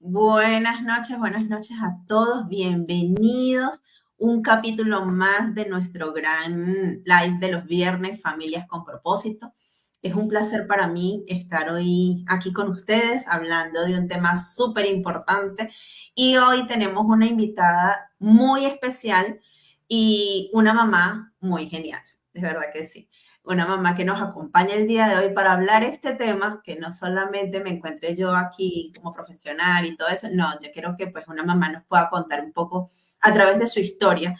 Buenas noches a todos, bienvenidos. Un capítulo más de nuestro gran live de los viernes, Familias con Propósito. Es un placer para mí estar hoy aquí con ustedes hablando de un tema súper importante y hoy tenemos una invitada muy especial y una mamá muy genial, de verdad que sí. Una mamá que nos acompaña el día de hoy para hablar este tema, que no solamente me encuentre yo aquí como profesional y todo eso, no, yo quiero que pues una mamá nos pueda contar un poco a través de su historia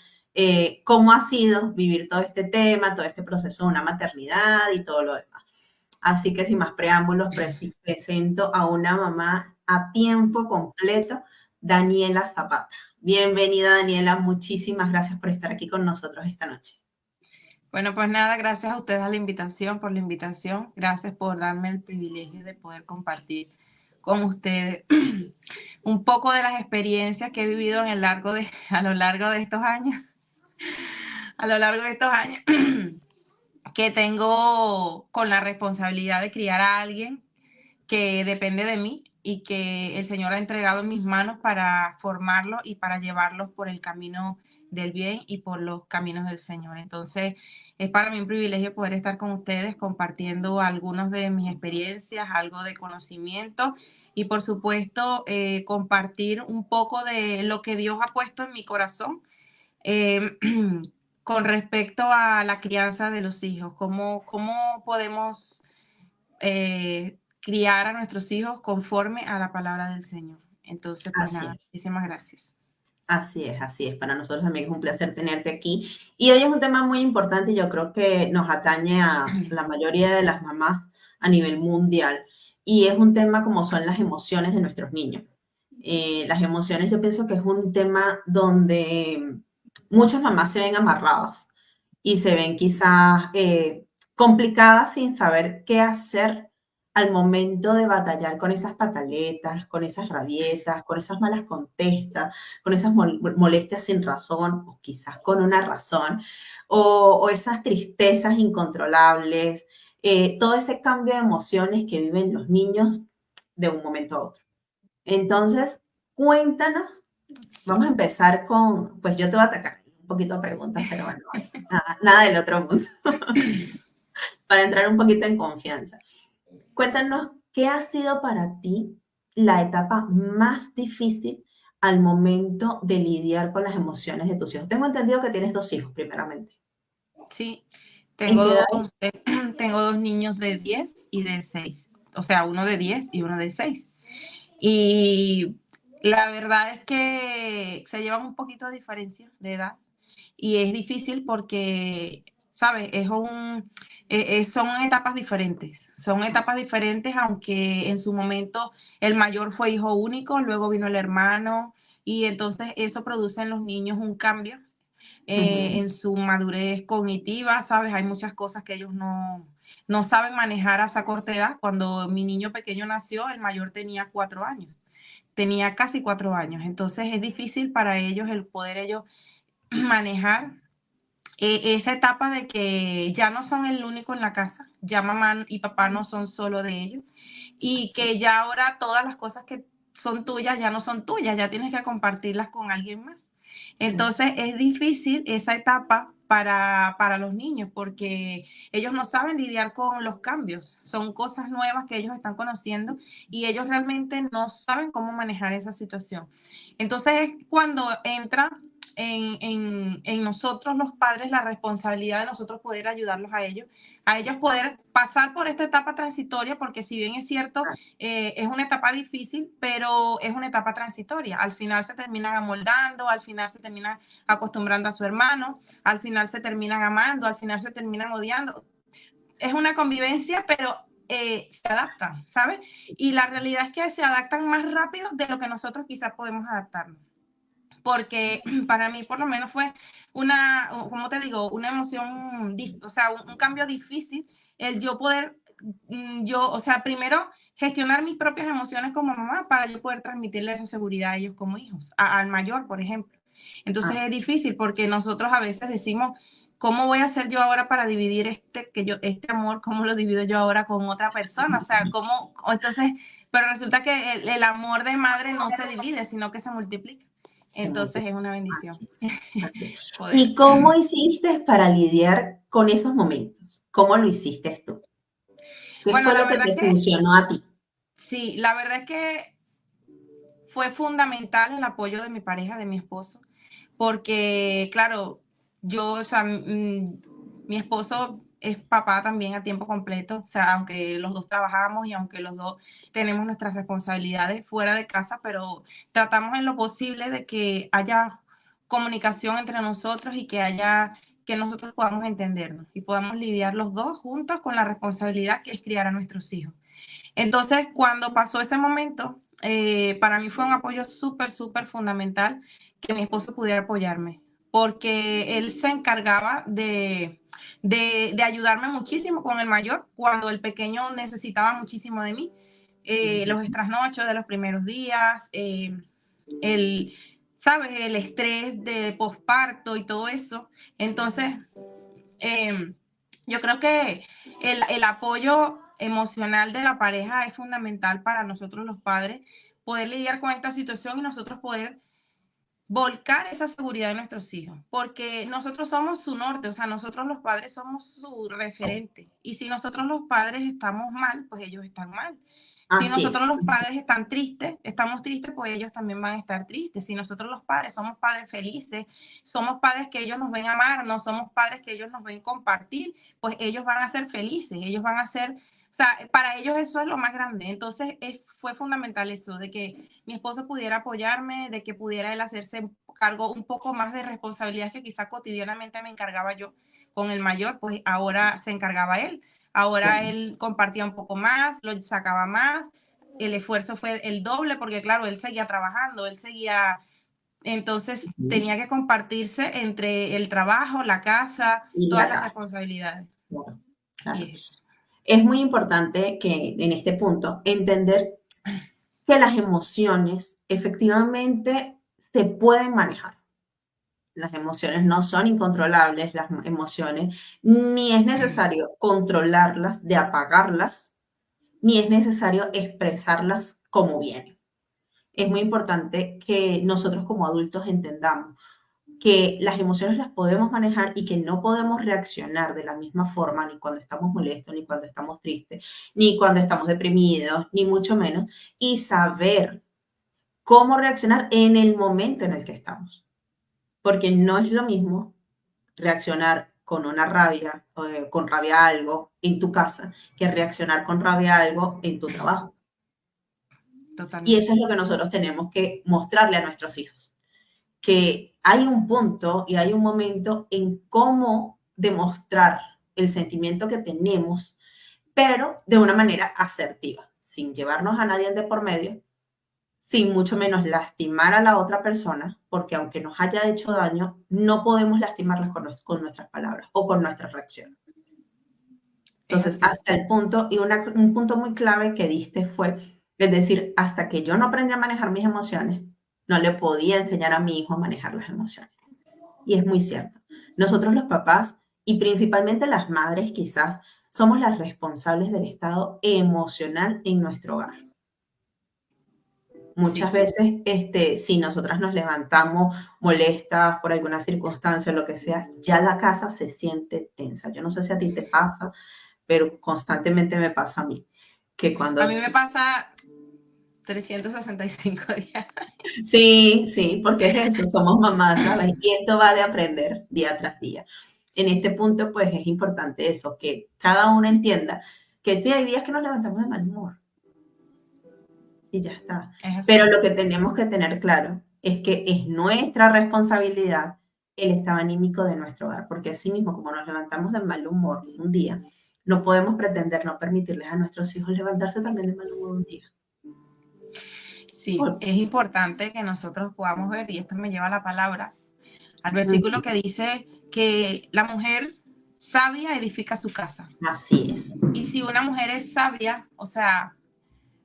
cómo ha sido vivir todo este tema, todo este proceso de una maternidad y todo lo demás. Así que sin más preámbulos, presento a una mamá a tiempo completo, Daniela Zapata. Bienvenida, Daniela, muchísimas gracias por estar aquí con nosotros esta noche. Bueno, pues nada, gracias a ustedes por la invitación. Gracias por darme el privilegio de poder compartir con ustedes un poco de las experiencias que he vivido a lo largo de estos años, a lo largo de estos años que tengo con la responsabilidad de criar a alguien que depende de mí y que el Señor ha entregado en mis manos para formarlo y para llevarlos por el camino del bien y por los caminos del Señor. Entonces, es para mí un privilegio poder estar con ustedes compartiendo algunas de mis experiencias, algo de conocimiento y, por supuesto, compartir un poco de lo que Dios ha puesto en mi corazón eh, con respecto a la crianza de los hijos. ¿Cómo podemos criar a nuestros hijos conforme a la palabra del Señor? Entonces, pues Así nada, es. muchísimas gracias. Así es, así es. Para nosotros también es un placer tenerte aquí. Y hoy es un tema muy importante y yo creo que nos atañe a la mayoría de las mamás a nivel mundial. Y es un tema como son las emociones de nuestros niños. Las emociones yo pienso que es un tema donde muchas mamás se ven amarradas y se ven quizás complicadas sin saber qué hacer al momento de batallar con esas pataletas, con esas rabietas, con esas malas contestas, con esas molestias sin razón o quizás con una razón, o esas tristezas incontrolables, todo ese cambio de emociones que viven los niños de un momento a otro. Entonces, cuéntanos, vamos a empezar con, pues yo te voy a atacar un poquito de preguntas, pero bueno, nada del otro mundo, para entrar un poquito en confianza. Cuéntanos, ¿qué ha sido para ti la etapa más difícil al momento de lidiar con las emociones de tus hijos? Tengo entendido que tienes dos hijos, primeramente. Sí, ¿En tengo qué edad? dos, tengo dos niños de 10 y de 6. O sea, uno de 10 y uno de 6. Y la verdad es que se llevan un poquito de diferencia de edad y es difícil porque, ¿sabes? Son etapas diferentes, aunque en su momento el mayor fue hijo único, luego vino el hermano y entonces eso produce en los niños un cambio Ujú, en su madurez cognitiva, ¿sabes? Hay muchas cosas que ellos no saben manejar a esa corta edad. Cuando mi niño pequeño nació, el mayor tenía 4 años, tenía casi 4 años. Entonces es difícil para ellos el poder ellos manejar esa etapa de que ya no son el único en la casa, ya mamá y papá no son solo de ellos y sí, que ya ahora todas las cosas que son tuyas ya no son tuyas, ya tienes que compartirlas con alguien más. Entonces exacto. es difícil esa etapa para los niños porque ellos no saben lidiar con los cambios, son cosas nuevas que ellos están conociendo y ellos realmente no saben cómo manejar esa situación. Entonces es cuando entra en nosotros los padres la responsabilidad de nosotros poder ayudarlos a ellos poder pasar por esta etapa transitoria, porque si bien es cierto, es una etapa difícil, pero es una etapa transitoria. Al final se terminan amoldando, al final se terminan acostumbrando a su hermano, al final se terminan amando, al final se terminan odiando. Es una convivencia, pero se adaptan, ¿sabes? Y la realidad es que se adaptan más rápido de lo que nosotros quizás podemos adaptarnos porque para mí por lo menos fue como te digo, una emoción, o sea, un cambio difícil, el yo poder, o sea, primero gestionar mis propias emociones como mamá para yo poder transmitirle esa seguridad a ellos como hijos, al mayor, por ejemplo. Entonces es difícil porque nosotros a veces decimos, ¿cómo voy a hacer yo ahora para dividir este amor, cómo lo divido yo ahora con otra persona? O sea, entonces pero resulta que el amor de madre no se divide, sino que se multiplica. Se Entonces es multiplica. una bendición Así así es. poder. ¿Y cómo hiciste para lidiar con esos momentos? ¿Cómo lo hiciste tú? ¿Qué Bueno, fue la lo que verdad es te que funcionó a ti? sí, la verdad es que fue fundamental el apoyo de mi pareja, de mi esposo, porque, claro, yo, o sea, mi esposo es papá también a tiempo completo, o sea, aunque los dos trabajamos y aunque los dos tenemos nuestras responsabilidades fuera de casa, pero tratamos en lo posible de que haya comunicación entre nosotros y que nosotros podamos entendernos y podamos lidiar los dos juntos con la responsabilidad que es criar a nuestros hijos. Entonces, cuando pasó ese momento, para mí fue un apoyo súper, súper fundamental que mi esposo pudiera apoyarme, porque él se encargaba de ayudarme muchísimo con el mayor cuando el pequeño necesitaba muchísimo de mí. Los trasnochos de los primeros días, el, ¿sabes? El estrés de posparto y todo eso. Entonces, eh, yo creo que el apoyo emocional de la pareja es fundamental para nosotros los padres, poder lidiar con esta situación y nosotros poder volcar esa seguridad en nuestros hijos, porque nosotros somos su norte, o sea, nosotros los padres somos su referente. Y si nosotros los padres estamos mal, pues ellos están mal. Si Así es. nosotros los padres están tristes, estamos tristes, pues ellos también van a estar tristes. Si nosotros los padres somos padres felices, somos padres que ellos nos ven amar, no somos padres que ellos nos ven compartir, pues ellos van a ser felices, ellos van a ser, o sea, para ellos eso es lo más grande. Entonces fue fundamental eso, de que mi esposo pudiera apoyarme, de que pudiera él hacerse cargo un poco más de responsabilidades que quizá cotidianamente me encargaba yo con el mayor, pues ahora se encargaba él. Ahora Claro. él compartía un poco más, lo sacaba más, el esfuerzo fue el doble porque claro, él seguía trabajando, él seguía, entonces Ujú. tenía que compartirse entre el trabajo, la casa, Y todas la las casa. responsabilidades. Claro, Y claro. es eso. Es muy importante que en este punto entender que las emociones efectivamente se pueden manejar. Las emociones no son incontrolables, las emociones, ni es necesario controlarlas, de apagarlas, ni es necesario expresarlas como vienen. Es muy importante que nosotros como adultos entendamos que las emociones las podemos manejar y que no podemos reaccionar de la misma forma ni cuando estamos molestos, ni cuando estamos tristes, ni cuando estamos deprimidos, ni mucho menos, y saber cómo reaccionar en el momento en el que estamos. Porque no es lo mismo reaccionar con una rabia, con rabia a algo en tu casa, que reaccionar con rabia a algo en tu trabajo. Y eso Totalmente. es lo que nosotros tenemos que mostrarle a nuestros hijos, que hay un punto y hay un momento en cómo demostrar el sentimiento que tenemos, pero de una manera asertiva, sin llevarnos a nadie de por medio, sin mucho menos lastimar a la otra persona, porque aunque nos haya hecho daño, no podemos lastimarlas con nuestras palabras o con nuestra reacción. Es Entonces, así. hasta el punto, y un punto muy clave que diste fue, es decir, hasta que yo no aprendí a manejar mis emociones, no le podía enseñar a mi hijo a manejar las emociones. Y es muy cierto. Nosotros los papás, y principalmente las madres quizás, somos las responsables del estado emocional en nuestro hogar. Muchas Sí. veces, si nosotras nos levantamos molestas por alguna circunstancia o lo que sea, ya la casa se siente tensa. Yo no sé si a ti te pasa, pero constantemente me pasa a mí, que A mí cuando... me pasa 365 días. Sí, sí, porque es eso, somos mamás, ¿sabes? Y esto va de aprender día tras día. En este punto, pues es importante eso, que cada uno entienda que sí hay días que nos levantamos de mal humor y ya está. Es Pero así. lo que tenemos que tener claro es que es nuestra responsabilidad el estado anímico de nuestro hogar, porque así mismo como nos levantamos de mal humor un día, no podemos pretender no permitirles a nuestros hijos levantarse también de mal humor un día. Sí, es importante que nosotros podamos ver, y esto me lleva a la palabra, al versículo que dice que la mujer sabia edifica su casa. Así es. Y si una mujer es sabia, o sea,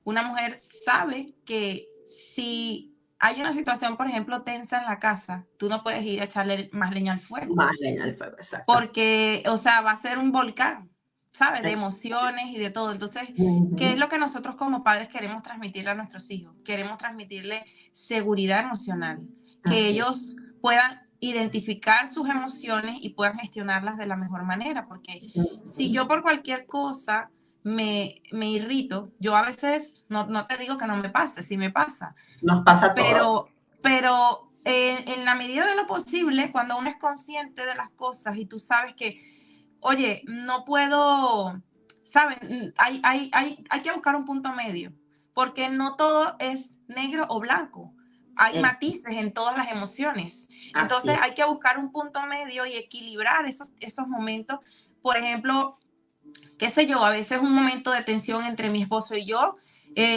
una mujer sabe que si hay una situación, por ejemplo, tensa en la casa, tú no puedes ir a echarle más leña al fuego, Más leña al fuego, exactamente. porque, o sea, va a ser un volcán. ¿sabes? De emociones y de todo. Entonces, ¿qué es lo que nosotros como padres queremos transmitirle a nuestros hijos? Queremos transmitirle seguridad emocional, que ellos puedan identificar sus emociones y puedan gestionarlas de la mejor manera, porque si yo por cualquier cosa me irrito, yo a veces, no te digo que no me pase, sí me pasa. Nos pasa todo. Pero en la medida de lo posible, cuando uno es consciente de las cosas y tú sabes que, oye, no puedo, ¿saben? Hay que buscar un punto medio, porque no todo es negro o blanco. Hay matices en todas las emociones. Entonces hay que buscar un punto medio y equilibrar esos momentos. Por ejemplo, qué sé yo, a veces un momento de tensión entre mi esposo y yo,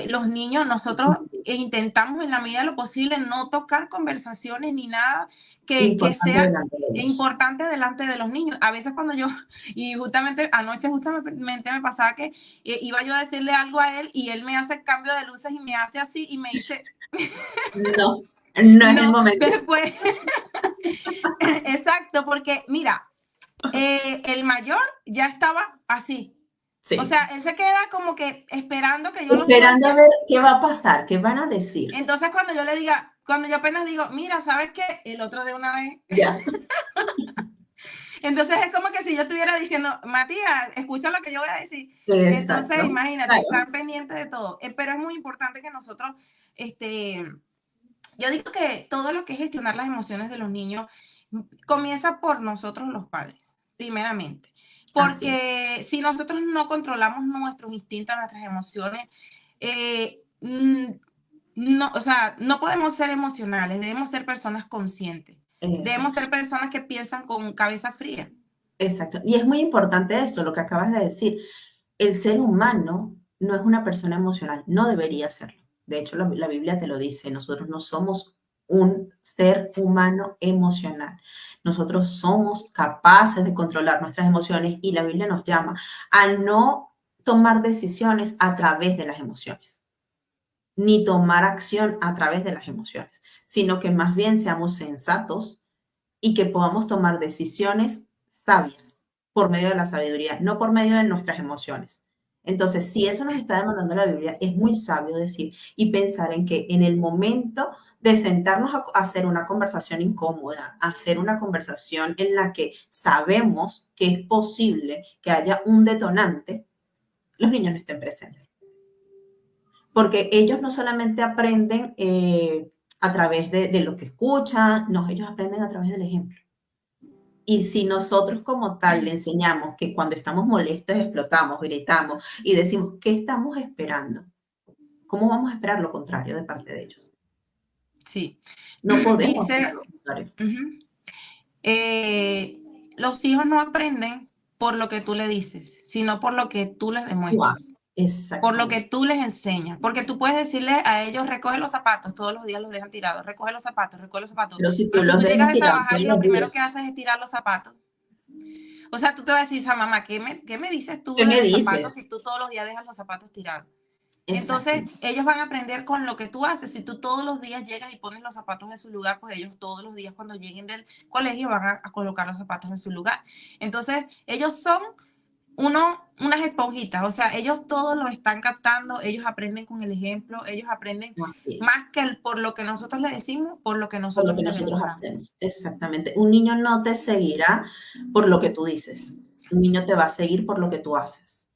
los niños, nosotros intentamos en la medida de lo posible no tocar conversaciones ni nada que sea importante delante de los niños. A veces cuando yo, y justamente anoche justamente me pasaba que iba yo a decirle algo a él y él me hace cambio de luces y me hace así y me dice... No, no es el momento. Después, exacto, porque mira, el mayor ya estaba así. Sí. O sea, él se queda como que esperando que yo lo suelte. Esperando a ver qué va a pasar, qué van a decir. Entonces, cuando yo le diga, cuando yo apenas digo, mira, ¿sabes qué? El otro de una vez. Ya. Entonces, es como que si yo estuviera diciendo, Matías, escucha lo que yo voy a decir. Exacto. Entonces, imagínate, están pendientes de todo. Pero es muy importante que nosotros, yo digo que todo lo que es gestionar las emociones de los niños comienza por nosotros los padres, primeramente. Porque si nosotros no controlamos nuestros instintos, nuestras emociones, no, o sea, no podemos ser emocionales, debemos ser personas conscientes. Debemos ser personas que piensan con cabeza fría. Exacto. Y es muy importante eso, lo que acabas de decir. El ser humano no es una persona emocional, no debería serlo. De hecho, la Biblia te lo dice, nosotros no somos un ser humano emocional. Nosotros somos capaces de controlar nuestras emociones y la Biblia nos llama a no tomar decisiones a través de las emociones, ni tomar acción a través de las emociones, sino que más bien seamos sensatos y que podamos tomar decisiones sabias por medio de la sabiduría, no por medio de nuestras emociones. Entonces, si eso nos está demandando la Biblia, es muy sabio decir y pensar en que en el momento de sentarnos a hacer una conversación incómoda, hacer una conversación en la que sabemos que es posible que haya un detonante, los niños no estén presentes. Porque ellos no solamente aprenden a través de lo que escuchan, no, ellos aprenden a través del ejemplo. Y si nosotros como tal le enseñamos que cuando estamos molestos explotamos, gritamos y decimos, ¿qué estamos esperando? ¿Cómo vamos a esperar lo contrario de parte de ellos? Sí. No podemos esperar lo contrario. Los hijos no aprenden por lo que tú le dices, sino por lo que tú les demuestras. Por lo que tú les enseñas. Porque tú puedes decirle a ellos, recoge los zapatos, todos los días los dejan tirados, recoge los zapatos, recoge los zapatos. Pero si tú llegas a trabajar y lo primero días. que haces es tirar los zapatos. O sea, tú te vas a decir, mamá, ¿qué me dices tú ¿Qué de me los dices? zapatos si tú todos los días dejas los zapatos tirados? Entonces, ellos van a aprender con lo que tú haces. Si tú todos los días llegas y pones los zapatos en su lugar, pues ellos todos los días cuando lleguen del colegio van a colocar los zapatos en su lugar. Entonces, ellos son unas esponjitas, o sea, ellos todos lo están captando, ellos aprenden con el ejemplo, ellos aprenden más que por lo que nosotros le decimos, por lo que nosotros hacemos. Exactamente. Un niño no te seguirá por lo que tú dices. Un niño te va a seguir por lo que tú haces.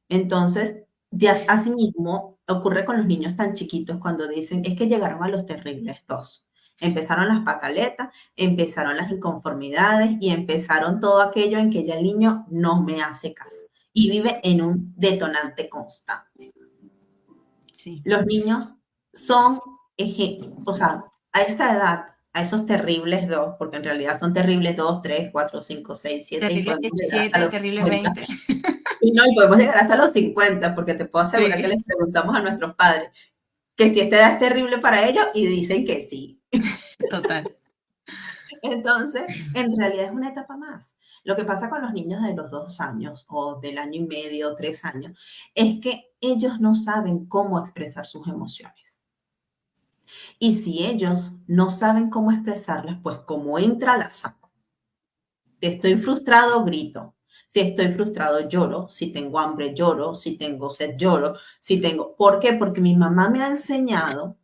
Entonces, asimismo, ocurre con los niños tan chiquitos cuando dicen, es que llegaron a los terribles dos. Empezaron las pataletas, empezaron las inconformidades y empezaron todo aquello en que ya el niño no me hace caso y vive en un detonante constante. Sí. Los niños son, o sea, a esta edad, a esos terribles dos, porque en realidad son terribles 2, 3, 4, 5, 6, 7, terribles 17, terribles 20. Y no, y podemos llegar hasta los 50, porque te puedo asegurar que les preguntamos a nuestros padres que si esta edad es terrible para ellos y dicen que sí. Total. Entonces, en realidad es una etapa más. Lo que pasa con los niños de los 2 años o del año y medio, 3 años, es que ellos no saben cómo expresar sus emociones. Y si ellos no saben cómo expresarlas, pues como entra, la saco. Si estoy frustrado, grito. Si estoy frustrado, lloro. Si tengo hambre, lloro. Si tengo sed, lloro. Si tengo... ¿Por qué? Porque mi mamá me ha enseñado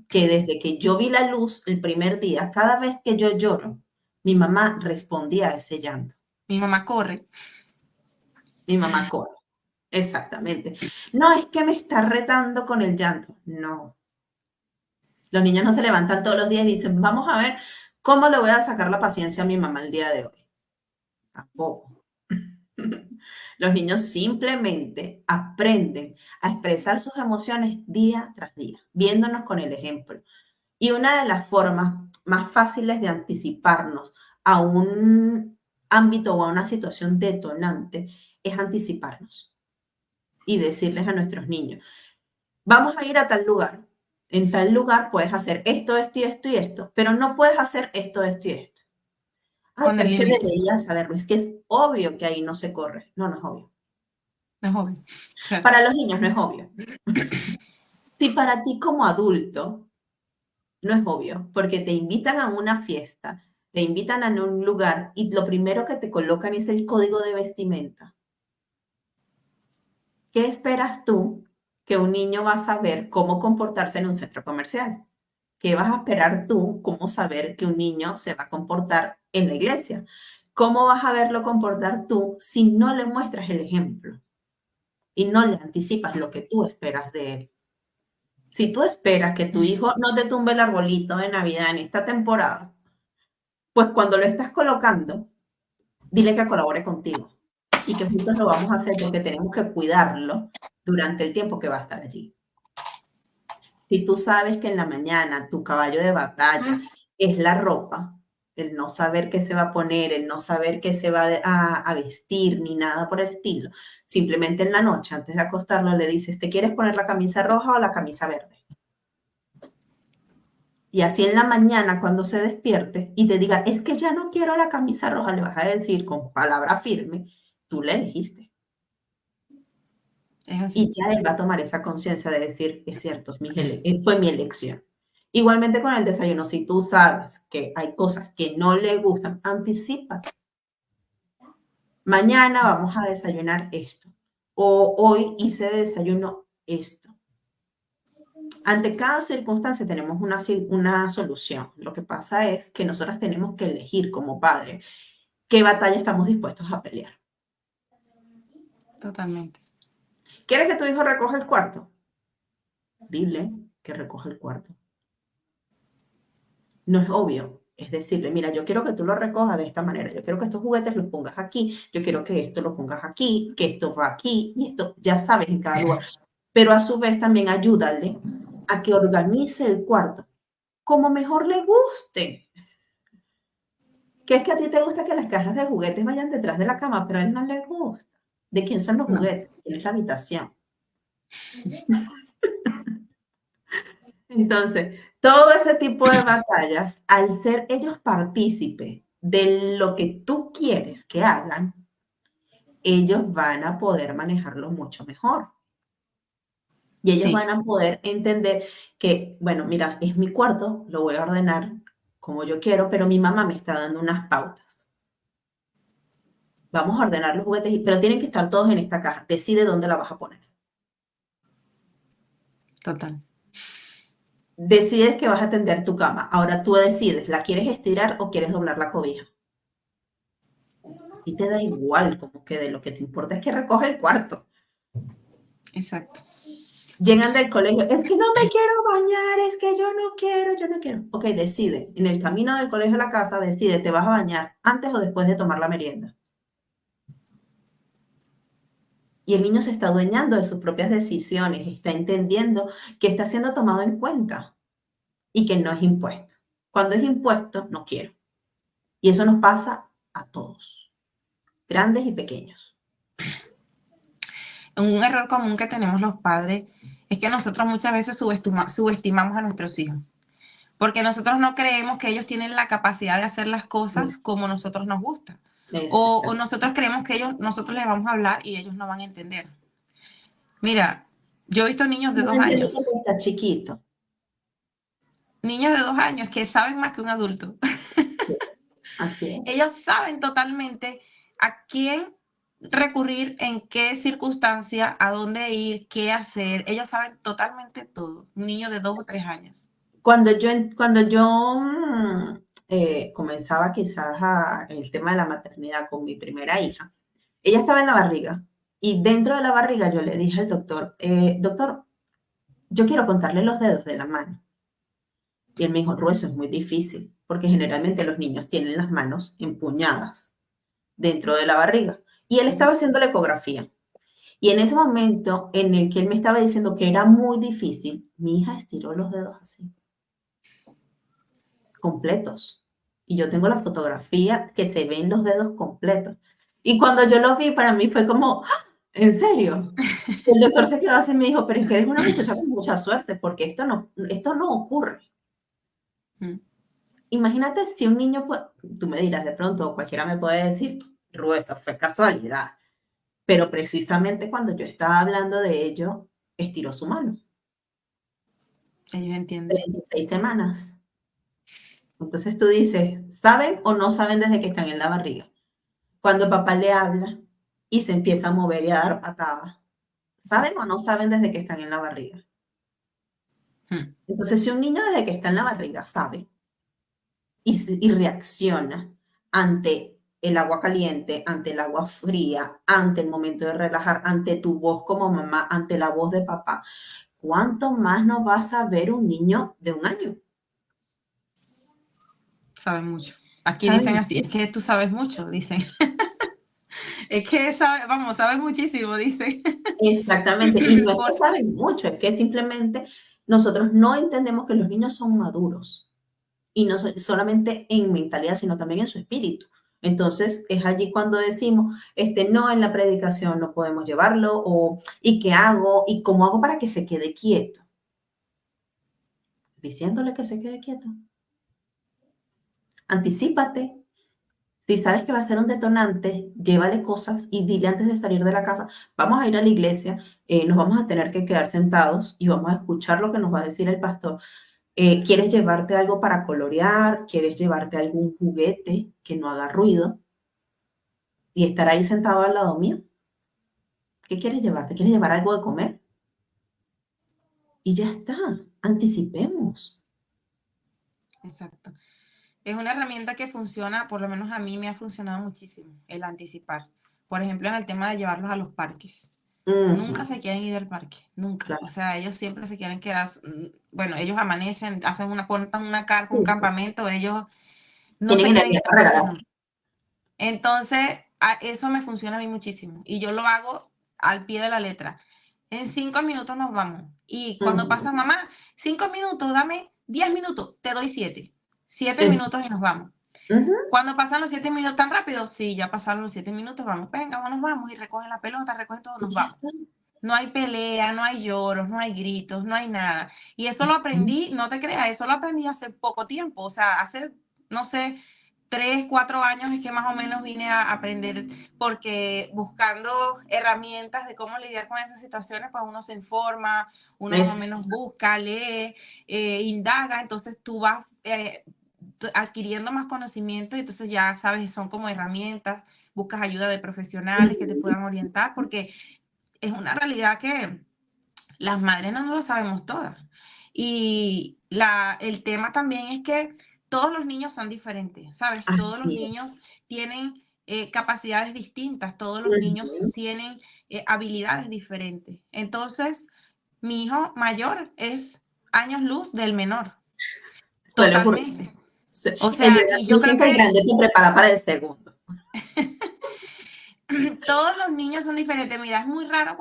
que desde que yo vi la luz el primer día, cada vez que yo lloro, mi mamá respondía a ese llanto. Mi mamá corre. Mi mamá corre. Exactamente. No, es que me está retando con el llanto. No. Los niños no se levantan todos los días y dicen, vamos a ver cómo le voy a sacar la paciencia a mi mamá el día de hoy. Tampoco. Los niños simplemente aprenden a expresar sus emociones día tras día, viéndonos con el ejemplo. Y una de las formas más fáciles de anticiparnos a un ámbito o a una situación detonante es anticiparnos y decirles a nuestros niños, vamos a ir a tal lugar. En tal lugar puedes hacer esto, esto y esto y esto, pero no puedes hacer esto, esto y esto. Ay, Con el pero es que límite. deberías saberlo. Es que es obvio que ahí no se corre. No, no es obvio. No es obvio. Claro. Para los niños no es obvio. Si para ti como adulto no es obvio, porque te invitan a una fiesta, te invitan a un lugar y lo primero que te colocan es el código de vestimenta. ¿Qué esperas tú que un niño va a saber cómo comportarse en un centro comercial? ¿Qué vas a esperar tú cómo saber que un niño se va a comportar en la iglesia? ¿Cómo vas a verlo comportar tú si no le muestras el ejemplo y no le anticipas lo que tú esperas de él? Si tú esperas que tu hijo no te tumbe el arbolito de Navidad en esta temporada, pues cuando lo estás colocando, dile que colabore contigo y que juntos lo vamos a hacer porque tenemos que cuidarlo durante el tiempo que va a estar allí. Si tú sabes que en la mañana tu caballo de batalla es la ropa, el no saber qué se va a poner, el no saber qué se va a vestir, ni nada por el estilo, simplemente en la noche, antes de acostarlo, le dices, ¿te quieres poner la camisa roja o la camisa verde? Y así en la mañana, cuando se despierte y te diga, es que ya no quiero la camisa roja, le vas a decir con palabra firme, tú la elegiste. Es así. Y ya él va a tomar esa conciencia de decir, es cierto, fue mi elección. Igualmente con el desayuno, si tú sabes que hay cosas que no le gustan, anticipa. Mañana vamos a desayunar esto. O hoy hice de desayuno esto. Ante cada circunstancia tenemos una solución. Lo que pasa es que nosotras tenemos que elegir como padre qué batalla estamos dispuestos a pelear. Totalmente. ¿Quieres que tu hijo recoja el cuarto? Dile que recoja el cuarto. No es obvio. Es decirle, mira, yo quiero que tú lo recojas de esta manera. Yo quiero que estos juguetes los pongas aquí. Yo quiero que esto lo pongas aquí, que esto va aquí y esto, ya sabes, en cada lugar. Pero a su vez también ayúdale a que organice el cuarto como mejor le guste. Que es que a ti te gusta que las cajas de juguetes vayan detrás de la cama, pero a él no le gusta. ¿De quién son los No. juguetes? ¿Quién es la habitación? Entonces, todo ese tipo de batallas, al ser ellos partícipes de lo que tú quieres que hagan, ellos van a poder manejarlo mucho mejor. Y ellos Sí. van a poder entender que, bueno, mira, es mi cuarto, lo voy a ordenar como yo quiero, pero mi mamá me está dando unas pautas. Vamos a ordenar los juguetes, pero tienen que estar todos en esta caja. Decide dónde la vas a poner. Total. Decides que vas a tender tu cama. Ahora tú decides, ¿la quieres estirar o quieres doblar la cobija? Y te da igual como quede, lo que te importa es que recoge el cuarto. Exacto. Llegan del colegio, es que no me quiero bañar, es que yo no quiero, yo no quiero. Ok, decide, en el camino del colegio a la casa, decide, ¿te vas a bañar antes o después de tomar la merienda? Y el niño se está adueñando de sus propias decisiones, está entendiendo que está siendo tomado en cuenta y que no es impuesto. Cuando es impuesto, no quiero. Y eso nos pasa a todos, grandes y pequeños. Un error común que tenemos los padres es que nosotros muchas veces subestimamos a nuestros hijos. Porque nosotros no creemos que ellos tienen la capacidad de hacer las cosas Es, como nosotros nos gusta. es, O nosotros creemos que nosotros les vamos a hablar y ellos no van a entender. Mira, yo he visto niños de no 2 entiendo años. que está chiquito. Niños de 2 años que saben más que un adulto. Así es. Ellos saben totalmente a quién recurrir, en qué circunstancia, a dónde ir, qué hacer. Ellos saben totalmente todo. Un niño de 2 o 3 años. Cuando yo comenzaba quizás el tema de la maternidad con mi primera hija, ella estaba en la barriga y dentro de la barriga yo le dije al doctor, doctor, yo quiero contarle los dedos de la mano. Y él me dijo, Ru, eso es muy difícil, porque generalmente los niños tienen las manos empuñadas dentro de la barriga. Y él estaba haciendo la ecografía. Y en ese momento en el que él me estaba diciendo que era muy difícil, mi hija estiró los dedos así, completos. Y yo tengo la fotografía que se ven los dedos completos. Y cuando yo los vi, para mí fue como, ¡ah! ¿En serio? El doctor se quedó así y me dijo, pero es que eres una muchacha con mucha suerte, porque esto no ocurre. Imagínate si un niño, tú me dirás de pronto, o cualquiera me puede decir, Ru, eso fue casualidad. Pero precisamente cuando yo estaba hablando de ello, estiró su mano. Ellos entienden. 36 semanas. Entonces tú dices, ¿saben o no saben desde que están en la barriga? Cuando papá le habla y se empieza a mover y a dar patadas, ¿saben o no saben desde que están en la barriga? Entonces, si un niño desde que está en la barriga sabe y reacciona ante el agua caliente, ante el agua fría, ante el momento de relajar, ante tu voz como mamá, ante la voz de papá, ¿cuánto más no vas a ver un niño de 1 año? Saben mucho. Aquí dicen ¿Saben? así, es que tú sabes mucho, dicen. Es que vamos, sabes muchísimo, dicen. Exactamente. Y no es que Por, saben mucho, es que simplemente nosotros no entendemos que los niños son maduros. Y no solamente en mentalidad, sino también en su espíritu. Entonces, es allí cuando decimos, no, en la predicación no podemos llevarlo, o ¿y qué hago? ¿Y cómo hago para que se quede quieto? Diciéndole que se quede quieto. Anticípate. Si sabes que va a ser un detonante, llévale cosas y dile antes de salir de la casa, vamos a ir a la iglesia, nos vamos a tener que quedar sentados y vamos a escuchar lo que nos va a decir el pastor. ¿Quieres llevarte algo para colorear? ¿Quieres llevarte algún juguete que no haga ruido? Y estar ahí sentado al lado mío. ¿Qué quieres llevarte? ¿Quieres llevar algo de comer? Y ya está, anticipemos. exacto. Es una herramienta que funciona, por lo menos a mí me ha funcionado muchísimo, el anticipar. Por ejemplo, en el tema de llevarlos a los parques. Nunca se quieren ir del parque, nunca. O Claro. sea, ellos siempre se quieren quedar, bueno, ellos amanecen, montan una carpa, Sí, un sí. campamento, ellos no Tienen se quieren ir energía del para parque regalar. nunca. Entonces, eso me funciona a mí muchísimo. Y yo lo hago al pie de la letra. En 5 minutos nos vamos. Y cuando pasa Ujú. mamá, 5 minutos, dame 10 minutos, te doy 7. Siete Es- minutos y nos vamos. ujú. Cuando pasan los 7 minutos tan rápido, sí, ya pasaron los 7 minutos, vamos, venga, nos vamos y recogen la pelota, recogen todo, Y nos ya vamos. está. No hay pelea, no hay lloros, no hay gritos, no hay nada. Y eso lo aprendí, no te creas, eso lo aprendí hace poco tiempo, o sea, hace, no sé, 3, 4 años es que más o menos vine a aprender, porque buscando herramientas de cómo lidiar con esas situaciones, pues uno se informa, uno más o Es, menos busca, lee, indaga, entonces tú vas adquiriendo más conocimiento y entonces ya sabes, son como herramientas, buscas ayuda de profesionales que te ujú. puedan orientar, porque es una realidad que las madres no lo sabemos todas. Y el tema también es que todos los niños son diferentes, ¿sabes? Todos los Así niños es. tienen capacidades distintas, todos los niños Ujú. tienen habilidades diferentes. Entonces, mi hijo mayor es años luz del menor, Suele ocurrir. totalmente. O El sea, y yo dicen creo que el que grande te prepara para el segundo. todos los niños son diferentes. Mira, es muy raro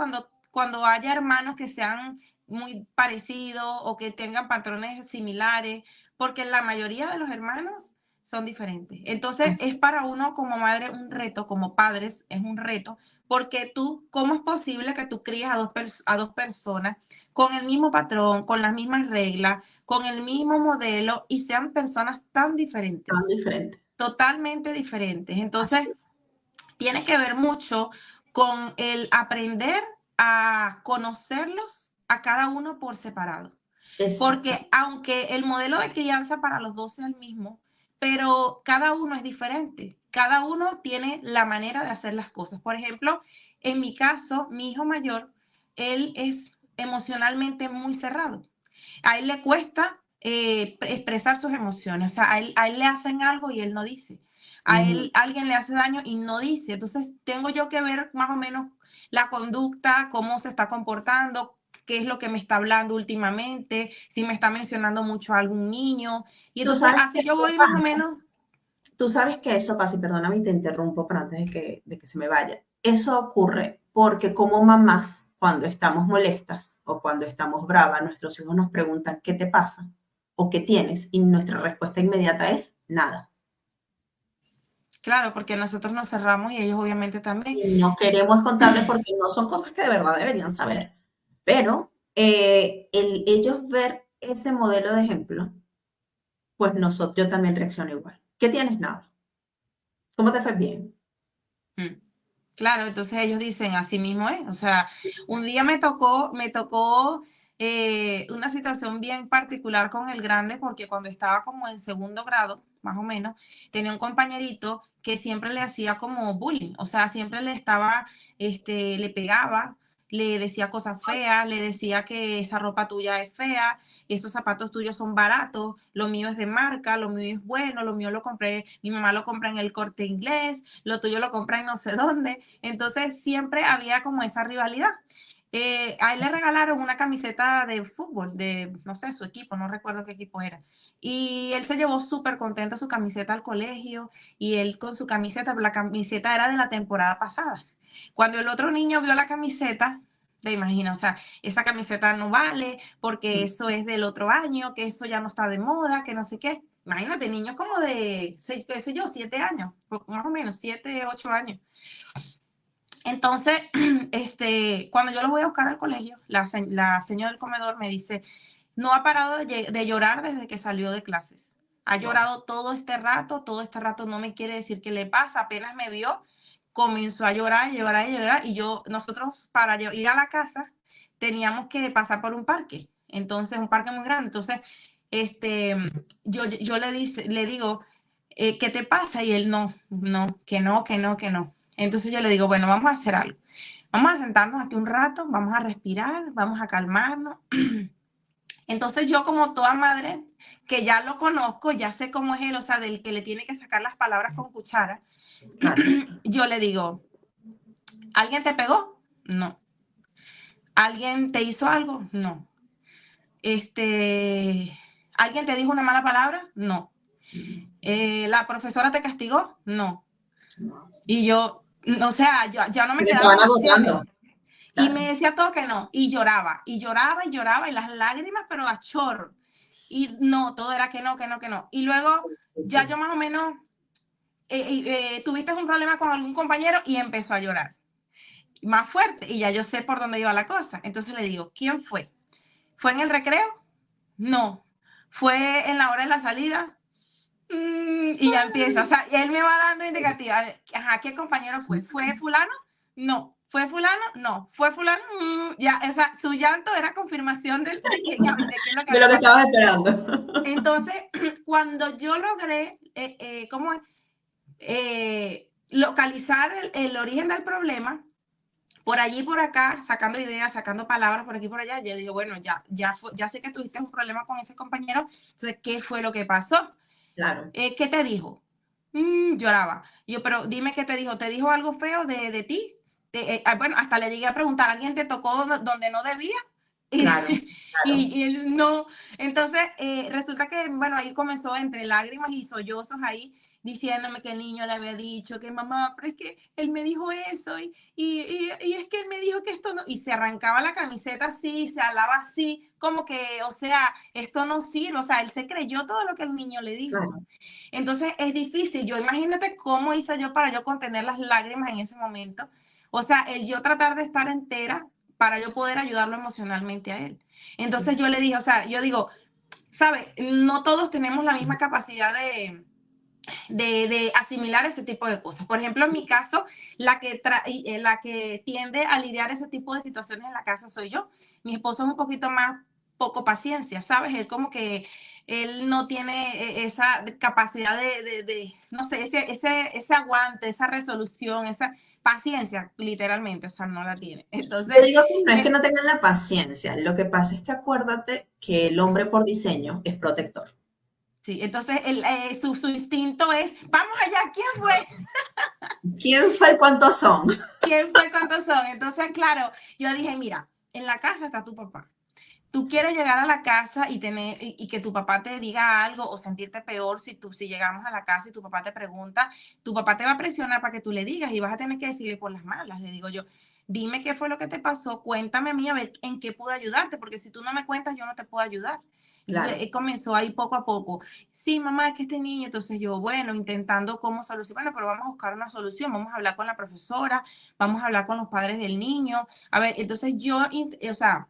cuando haya hermanos que sean muy parecidos o que tengan patrones similares, porque la mayoría de los hermanos son diferentes. Entonces, Así es para uno como madre un reto, como padres es un reto, porque tú, ¿cómo es posible que tú críes a dos personas con el mismo patrón, con las mismas reglas, con el mismo modelo y sean personas tan tan diferentes, diferente. totalmente diferentes? Entonces, Así tiene que ver mucho con el aprender a conocerlos a cada uno por separado. es. Porque aunque el modelo de crianza para los dos sea el mismo, pero cada uno es diferente. Cada uno tiene la manera de hacer las cosas. Por ejemplo, en mi caso, mi hijo mayor, él es emocionalmente muy cerrado. A él le cuesta expresar sus emociones. O sea, a él le hacen algo y él no dice. A él alguien le hace daño y no dice. Entonces, tengo yo que ver más o menos la conducta, cómo se está comportando, qué es lo que me está hablando últimamente, si me está mencionando mucho a algún niño. Y Tú entonces, sabes que así yo eso voy más o pasa. menos. Tú sabes que eso pasa, y perdóname, te interrumpo, pero antes de que se me vaya. Eso ocurre porque como mamás, cuando estamos molestas o cuando estamos bravas, nuestros hijos nos preguntan, ¿qué te pasa? ¿O qué tienes? Y nuestra respuesta inmediata es nada. Claro, porque nosotros nos cerramos y ellos obviamente también. Y no queremos contarles porque no son cosas que de verdad deberían saber. Pero ellos ver ese modelo de ejemplo, pues nosotros, yo también reacciono igual. ¿Qué tienes? Nada. ¿Cómo te fue? Bien. Mm. Claro, entonces ellos dicen, así mismo es. O sea, un día me tocó una situación bien particular con el grande, porque cuando estaba como en segundo grado, más o menos, tenía un compañerito que siempre le hacía como bullying, o sea, siempre le estaba, le pegaba, le decía cosas feas, le decía que esa ropa tuya es fea, esos zapatos tuyos son baratos, lo mío es de marca, lo mío es bueno, lo mío lo compré, mi mamá lo compra en el Corte Inglés, lo tuyo lo compra en no sé dónde. Entonces siempre había como esa rivalidad. A él le regalaron una camiseta de fútbol, de, no sé, su equipo, no recuerdo qué equipo era. Y él se llevó súper contento su camiseta al colegio y él con su camiseta, la camiseta era de la temporada pasada. Cuando el otro niño vio la camiseta, te imaginas, o sea, esa camiseta no vale porque eso es del otro año, que eso ya no está de moda, que no sé qué. Imagínate, niños como de, qué sé yo, 7 años, más o menos, 7, 8 años. Entonces, cuando yo lo voy a buscar al colegio, la señora del comedor me dice, no ha parado de llorar desde que salió de clases. Ha Wow. llorado todo este rato no me quiere decir qué le pasa, apenas me vio, comenzó a llorar, llorar, llorar, y nosotros para ir a la casa teníamos que pasar por un parque, entonces un parque muy grande, entonces yo le digo, ¿qué te pasa? Y él no, que no, que no, que no. Entonces yo le digo, bueno, vamos a hacer algo. Vamos a sentarnos aquí un rato, vamos a respirar, vamos a calmarnos. Entonces yo como toda madre, que ya lo conozco, ya sé cómo es él, o sea, del que le tiene que sacar las palabras con cuchara, Claro. yo le digo, ¿alguien te pegó? No. ¿Alguien te hizo algo? No. ¿Alguien te dijo una mala palabra? No. ¿La profesora te castigó? No. No. Y yo, o sea, ya no me Me quedaban estaban opciones. agotando. Y Claro. me decía todo que no. Y lloraba, y lloraba, y lloraba, y las lágrimas, pero a chorro. Y no, todo era que no, que no, que no. Y luego, ya yo más o menos, tuviste un problema con algún compañero y empezó a llorar. Más fuerte, y ya yo sé por dónde iba la cosa. Entonces le digo, ¿quién fue? ¿Fue en el recreo? No. ¿Fue en la hora de la salida? Y ya empieza, o sea, y él me va dando indicativa. Ajá, ¿qué compañero fue? ¿Fue fulano? No. ¿Fue fulano? No. ¿Fue fulano? Ya, o sea, su llanto era confirmación de qué es lo que De lo había que pasado. estabas esperando. Entonces, cuando yo logré, localizar el origen del problema, por allí y por acá, sacando ideas, sacando palabras por aquí y por allá, yo digo, bueno, ya sé que tuviste un problema con ese compañero, entonces, ¿qué fue lo que pasó? Claro. ¿Qué te dijo? Lloraba. Yo, pero dime qué te dijo. ¿Te dijo algo feo de ti? Bueno, hasta le llegué a preguntar, ¿alguien te tocó donde no debía? Claro. Claro. Y él no. Entonces, resulta que, bueno, ahí comenzó entre lágrimas y sollozos ahí, diciéndome que el niño le había dicho que mamá, pero es que él me dijo eso y es que él me dijo que esto no, y se arrancaba la camiseta así, se alaba así, como que, o sea, esto no sirve, o sea, él se creyó todo lo que el niño le dijo. Claro. Entonces es difícil. Yo imagínate cómo hice yo para yo contener las lágrimas en ese momento. O sea, el yo tratar de estar entera para yo poder ayudarlo emocionalmente a él. Entonces yo le dije, o sea, yo digo, ¿sabes? No todos tenemos la misma capacidad de asimilar ese tipo de cosas. Por ejemplo, en mi caso, la que tiende a lidiar ese tipo de situaciones en la casa soy yo. Mi esposo es un poquito más poco paciencia, ¿sabes? Él como que él no tiene esa capacidad no sé, ese aguante, esa resolución, esa paciencia, literalmente, o sea, no la tiene. Yo Entonces, digo que no es que me, no tengan la paciencia, lo que pasa es que acuérdate que el hombre por diseño es protector. sí, entonces su instinto es, vamos allá, ¿quién fue? ¿Quién fue y cuántos son? ¿Quién fue? ¿Cuántos son? Entonces, claro, yo dije, mira, en la casa está tu papá. Tú quieres llegar a la casa y que tu papá te diga algo o sentirte peor si llegamos a la casa y tu papá te pregunta, tu papá te va a presionar para que tú le digas y vas a tener que decirle por las malas, le digo yo, dime qué fue lo que te pasó, cuéntame a mí a ver en qué puedo ayudarte, porque si tú no me cuentas yo no te puedo ayudar. Entonces Claro, comenzó ahí poco a poco. Sí, mamá, es que este niño, entonces yo, bueno, intentando cómo solucionar, bueno, pero vamos a buscar una solución, vamos a hablar con la profesora, vamos a hablar con los padres del niño. A ver, entonces o sea,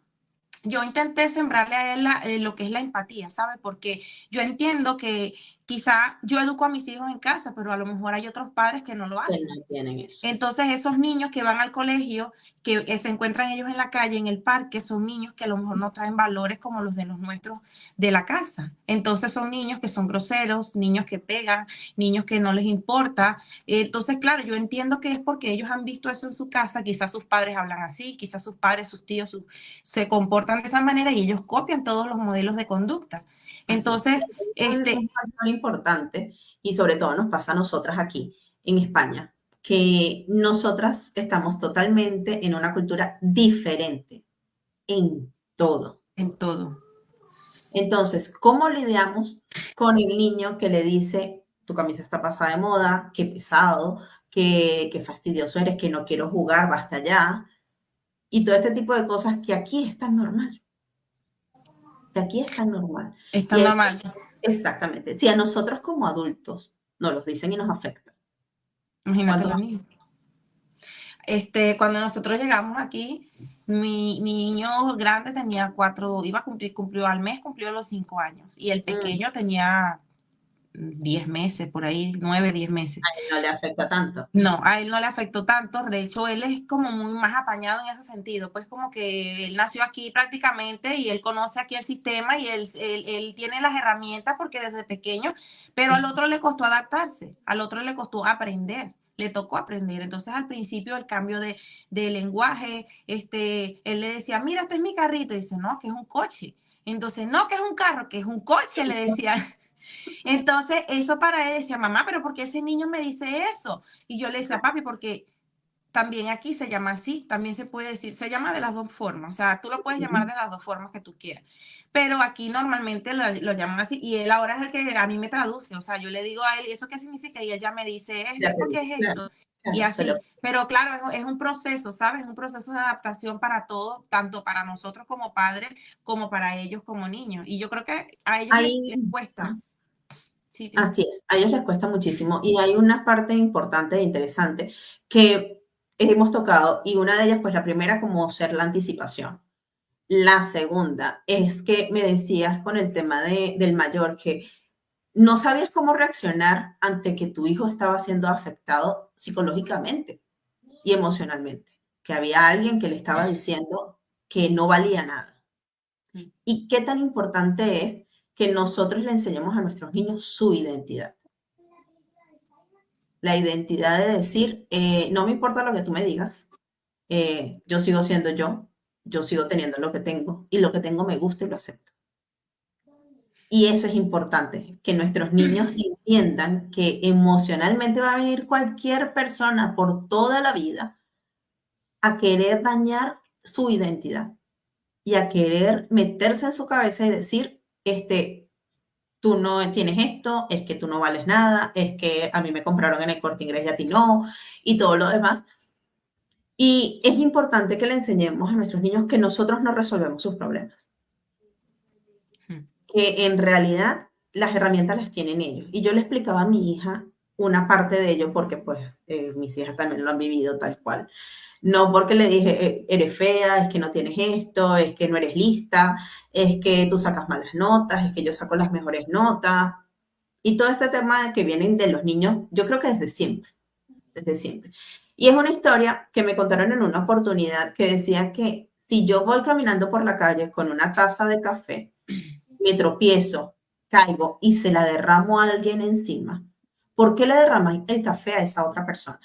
yo intenté sembrarle a él lo que es la empatía, ¿sabes? Porque yo entiendo que quizá yo educo a mis hijos en casa, pero a lo mejor hay otros padres que no lo que hacen. no tienen eso. Entonces, esos niños que van al colegio, que se encuentran ellos en la calle, en el parque, son niños que a lo mejor no traen valores como los de los nuestros de la casa. Entonces, son niños que son groseros, niños que pegan, niños que no les importa. Entonces, claro, yo entiendo que es porque ellos han visto eso en su casa, quizás sus padres hablan así, quizás sus padres, sus tíos se comportan de esa manera y ellos copian todos los modelos de conducta. Así es. Entonces, Un factor importante y sobre todo nos pasa a nosotras aquí en España, que nosotras estamos totalmente en una cultura diferente en todo. en todo. Entonces, ¿cómo lidiamos con el niño que le dice, tu camisa está pasada de moda, qué pesado, qué fastidioso eres, que no quiero jugar, basta ya? Y todo este tipo de cosas que aquí es tan normal, que aquí es tan normal. Es Y tan ahí, normal. exactamente, si a nosotros como adultos nos los dicen y nos afecta, Imagínate ¿cuánto los más? niños. Cuando nosotros llegamos aquí, mi niño grande tenía cumplió al mes, cumplió los 5 años, y el Mm, pequeño tenía 10 meses, por ahí, 9, 10 meses. no le afecta tanto. No, a él no le afectó tanto, de hecho, él es como muy más apañado en ese sentido, pues como que él nació aquí prácticamente y él conoce aquí el sistema y él tiene las herramientas porque desde pequeño, pero al otro le costó adaptarse, al otro le costó aprender. Le tocó aprender. Entonces, al principio, el cambio de lenguaje, él le decía, mira, este es mi carrito. Y dice, no, que es un coche. Entonces, no, que es un carro, que es un coche, le decía. Entonces, eso para él decía, mamá, pero ¿por qué ese niño me dice eso? Y yo le decía, papi, porque también aquí se llama así, también se puede decir, se llama de las dos formas, o sea, tú lo puedes llamar de las dos formas que tú quieras, pero aquí normalmente lo llaman así y él ahora es el que a mí me traduce, o sea, yo le digo a él, ¿y eso qué significa? Y él ya me dice Ya esto, te ¿por qué dice, es claro, esto? Y claro, así, pero claro, es un proceso, ¿sabes? Es un proceso de adaptación para todos, tanto para nosotros como padres, como para ellos como niños. Y yo creo que a ellos les ahí, cuesta. Sí, dime. así es, a ellos les cuesta muchísimo y hay una parte importante e interesante que hemos tocado y una de ellas, pues la primera como ser la anticipación. La segunda es que me decías con el tema del mayor que no sabías cómo reaccionar ante que tu hijo estaba siendo afectado psicológicamente y emocionalmente, que había alguien que le estaba diciendo que no valía nada. Y qué tan importante es que nosotros le enseñemos a nuestros niños su identidad. La identidad de decir, no me importa lo que tú me digas, yo sigo siendo yo sigo teniendo lo que tengo y lo que tengo me gusta y lo acepto. Y eso es importante, que nuestros niños entiendan que emocionalmente va a venir cualquier persona por toda la vida a querer dañar su identidad y a querer meterse en su cabeza y decir, tú no tienes esto, es que tú no vales nada, es que a mí me compraron en el Corte Inglés y a ti no, y todo lo demás. Y es importante que le enseñemos a nuestros niños que nosotros no resolvemos sus problemas, que en realidad las herramientas las tienen ellos. Y yo le explicaba a mi hija una parte de ello porque pues mis hijas también lo han vivido tal cual. No porque le dije, eres fea, es que no tienes esto, es que no eres lista, es que tú sacas malas notas, es que yo saco las mejores notas. Y todo este tema que vienen de los niños, yo creo que desde siempre, desde siempre. Y es una historia que me contaron en una oportunidad que decía que si yo voy caminando por la calle con una taza de café, me tropiezo, caigo y se la derramo a alguien encima, ¿por qué le derramas el café a esa otra persona?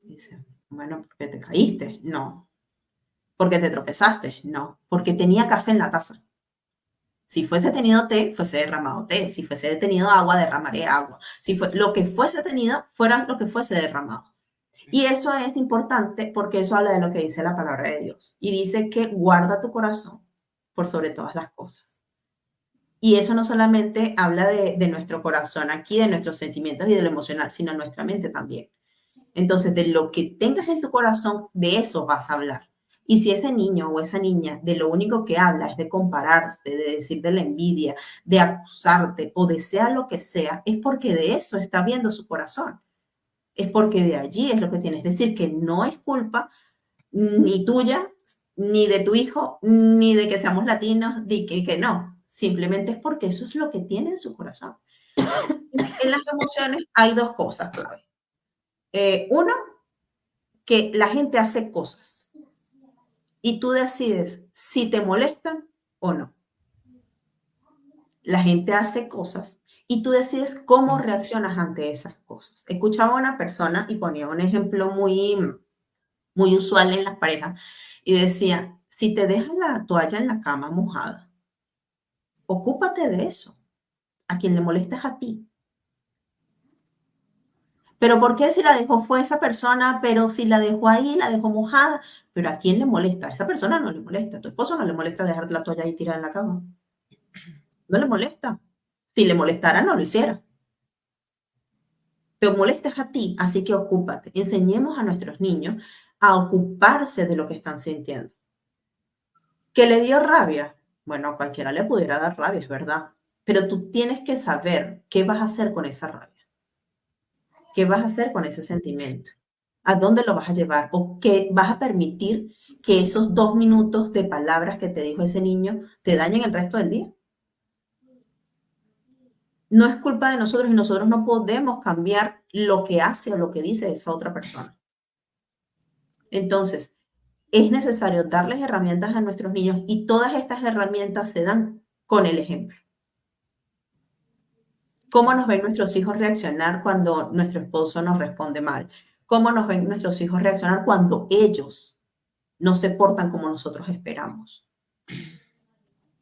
Dice, bueno, porque te caíste. No. ¿Porque te tropezaste? No. Porque tenía café en la taza. Si fuese tenido té, fuese derramado té. Si fuese tenido agua, derramaré agua. Si fue, lo que fuese tenido, fuera lo que fuese derramado. Y eso es importante porque eso habla de lo que dice la palabra de Dios. Y dice que guarda tu corazón por sobre todas las cosas. Y eso no solamente habla de nuestro corazón aquí, de nuestros sentimientos y de lo emocional, sino nuestra mente también. Entonces, de lo que tengas en tu corazón, de eso vas a hablar. Y si ese niño o esa niña de lo único que habla es de compararse, de decir de la envidia, de acusarte o de sea lo que sea, es porque de eso está viendo su corazón. Es porque de allí es lo que tienes. Es decir, que no es culpa ni tuya, ni de tu hijo, ni de que seamos latinos, ni que no. Simplemente es porque eso es lo que tiene en su corazón. En las emociones hay dos cosas clave. Uno, que la gente hace cosas y tú decides si te molestan o no. La gente hace cosas y tú decides cómo reaccionas ante esas cosas. Escuchaba a una persona y ponía un ejemplo muy usual en las parejas y decía, si te dejas la toalla en la cama mojada, ocúpate de eso. A quien le molesta es a ti. Pero ¿por qué si la dejó fue esa persona, pero si la dejó ahí, la dejó mojada? Pero ¿a quién le molesta? A esa persona no le molesta. A tu esposo no le molesta dejar la toalla ahí tirada en la cama. No le molesta. Si le molestara, no lo hiciera. Te molestas a ti, así que ocúpate. Enseñemos a nuestros niños a ocuparse de lo que están sintiendo. ¿Que le dio rabia? Bueno, a cualquiera le pudiera dar rabia, es verdad. Pero tú tienes que saber qué vas a hacer con esa rabia. ¿Qué vas a hacer con ese sentimiento? ¿A dónde lo vas a llevar? ¿O qué vas a permitir que esos 2 minutos de palabras que te dijo ese niño te dañen el resto del día? No es culpa de nosotros y nosotros no podemos cambiar lo que hace o lo que dice esa otra persona. Entonces, es necesario darles herramientas a nuestros niños y todas estas herramientas se dan con el ejemplo. ¿Cómo nos ven nuestros hijos reaccionar cuando nuestro esposo nos responde mal? ¿Cómo nos ven nuestros hijos reaccionar cuando ellos no se portan como nosotros esperamos?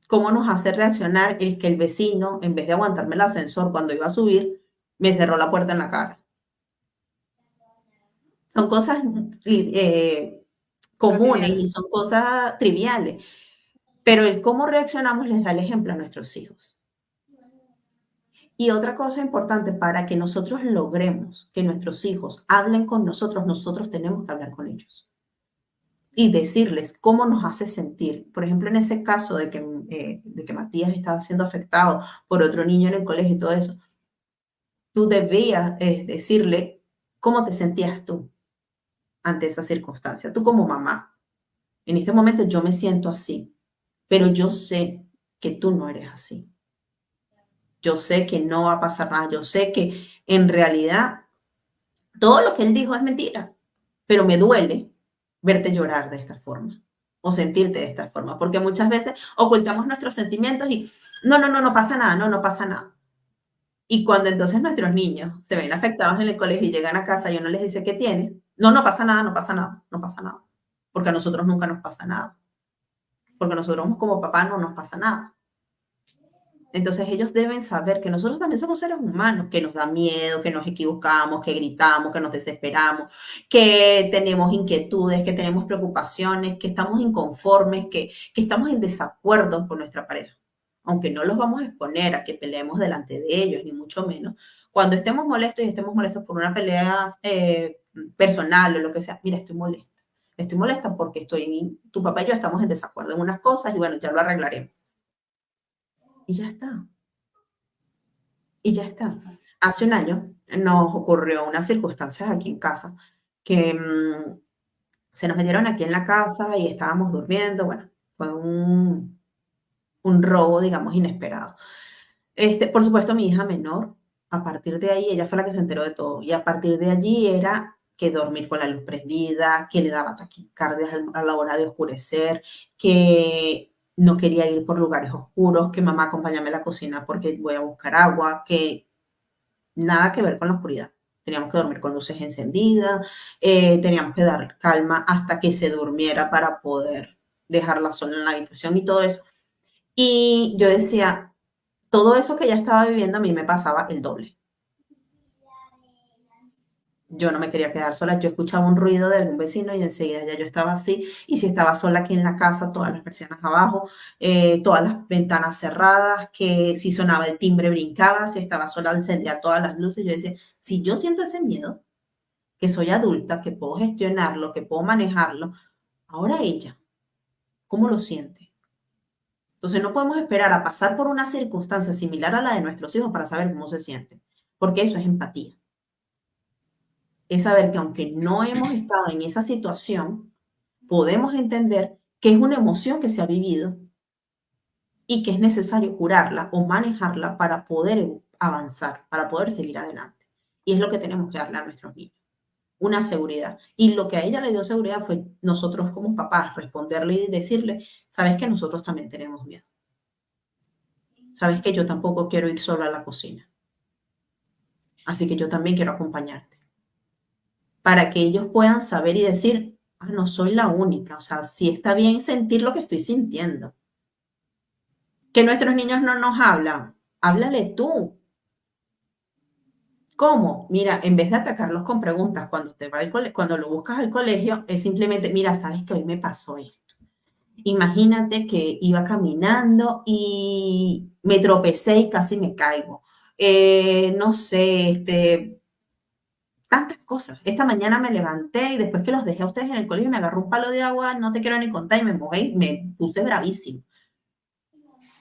¿Cómo nos hace reaccionar el que el vecino, en vez de aguantarme el ascensor cuando iba a subir, me cerró la puerta en la cara? Son cosas comunes y son cosas triviales, pero el cómo reaccionamos les da el ejemplo a nuestros hijos. Y otra cosa importante, para que nosotros logremos que nuestros hijos hablen con nosotros, nosotros tenemos que hablar con ellos y decirles cómo nos hace sentir. Por ejemplo, en ese caso de que Matías estaba siendo afectado por otro niño en el colegio y todo eso, tú debías decirle cómo te sentías tú ante esa circunstancia. Tú como mamá, en este momento yo me siento así, pero yo sé que tú no eres así. Yo sé que no va a pasar nada. Yo sé que en realidad todo lo que él dijo es mentira, pero me duele verte llorar de esta forma o sentirte de esta forma, porque muchas veces ocultamos nuestros sentimientos y no pasa nada, no pasa nada. Y cuando entonces nuestros niños se ven afectados en el colegio y llegan a casa y uno les dice, ¿qué tienes? No pasa nada, no pasa nada, no pasa nada. Porque a nosotros nunca nos pasa nada. Porque a nosotros como papá no nos pasa nada. Entonces ellos deben saber que nosotros también somos seres humanos, que nos da miedo, que nos equivocamos, que gritamos, que nos desesperamos, que tenemos inquietudes, que tenemos preocupaciones, que estamos inconformes, que estamos en desacuerdo con nuestra pareja. Aunque no los vamos a exponer a que peleemos delante de ellos, ni mucho menos. Cuando estemos molestos y estemos molestos por una pelea personal o lo que sea, mira, estoy molesta. Estoy molesta porque tu papá y yo estamos en desacuerdo en unas cosas y bueno, ya lo arreglaremos. Y ya está. Y ya está. Hace un año nos ocurrió unas circunstancias aquí en casa que se nos metieron aquí en la casa y estábamos durmiendo. Bueno, fue un robo, digamos, inesperado. Por supuesto, mi hija menor, a partir de ahí, ella fue la que se enteró de todo. Y a partir de allí era que dormir con la luz prendida, que le daba taquicardias a la hora de oscurecer, que no quería ir por lugares oscuros, que mamá acompáñame a la cocina porque voy a buscar agua, que nada que ver con la oscuridad. Teníamos que dormir con luces encendidas, teníamos que dar calma hasta que se durmiera para poder dejarla sola en la habitación y todo eso. Y yo decía, todo eso que ella estaba viviendo a mí me pasaba el doble. Yo no me quería quedar sola, yo escuchaba un ruido de un vecino y enseguida ya yo estaba así, y si estaba sola aquí en la casa, todas las persianas abajo, todas las ventanas cerradas, que si sonaba el timbre brincaba, si estaba sola encendía todas las luces, yo decía, si yo siento ese miedo, que soy adulta, que puedo gestionarlo, que puedo manejarlo, ahora ella, ¿cómo lo siente? Entonces no podemos esperar a pasar por una circunstancia similar a la de nuestros hijos para saber cómo se siente, porque eso es empatía. Es saber que aunque no hemos estado en esa situación, podemos entender que es una emoción que se ha vivido y que es necesario curarla o manejarla para poder avanzar, para poder seguir adelante. Y es lo que tenemos que darle a nuestros niños, una seguridad. Y lo que a ella le dio seguridad fue nosotros como papás responderle y decirle, sabes que nosotros también tenemos miedo. Sabes que yo tampoco quiero ir sola a la cocina. Así que yo también quiero acompañarte. Para que ellos puedan saber y decir, ah, no soy la única. O sea, sí está bien sentir lo que estoy sintiendo. Que nuestros niños no nos hablan, háblale tú. ¿Cómo? Mira, en vez de atacarlos con preguntas cuando te va cuando lo buscas al colegio, es simplemente, mira, sabes que hoy me pasó esto. Imagínate que iba caminando y me tropecé y casi me caigo. No sé, tantas cosas. Esta mañana me levanté y después que los dejé a ustedes en el colegio me agarró un palo de agua, no te quiero ni contar, y me mojé y me puse bravísimo.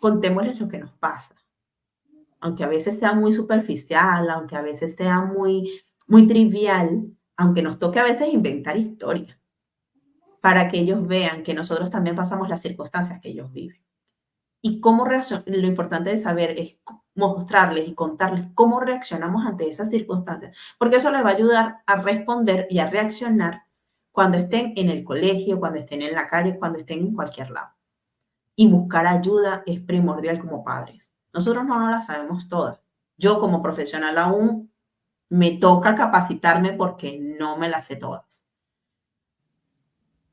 Contémosles lo que nos pasa. Aunque a veces sea muy superficial, aunque a veces sea muy, muy trivial, aunque nos toque a veces inventar historias, para que ellos vean que nosotros también pasamos las circunstancias que ellos viven. Y cómo lo importante de saber es mostrarles y contarles cómo reaccionamos ante esas circunstancias, porque eso les va a ayudar a responder y a reaccionar cuando estén en el colegio, cuando estén en la calle, cuando estén en cualquier lado. Y buscar ayuda es primordial como padres. Nosotros no nos la sabemos todas. Yo como profesional aún me toca capacitarme porque no me las sé todas.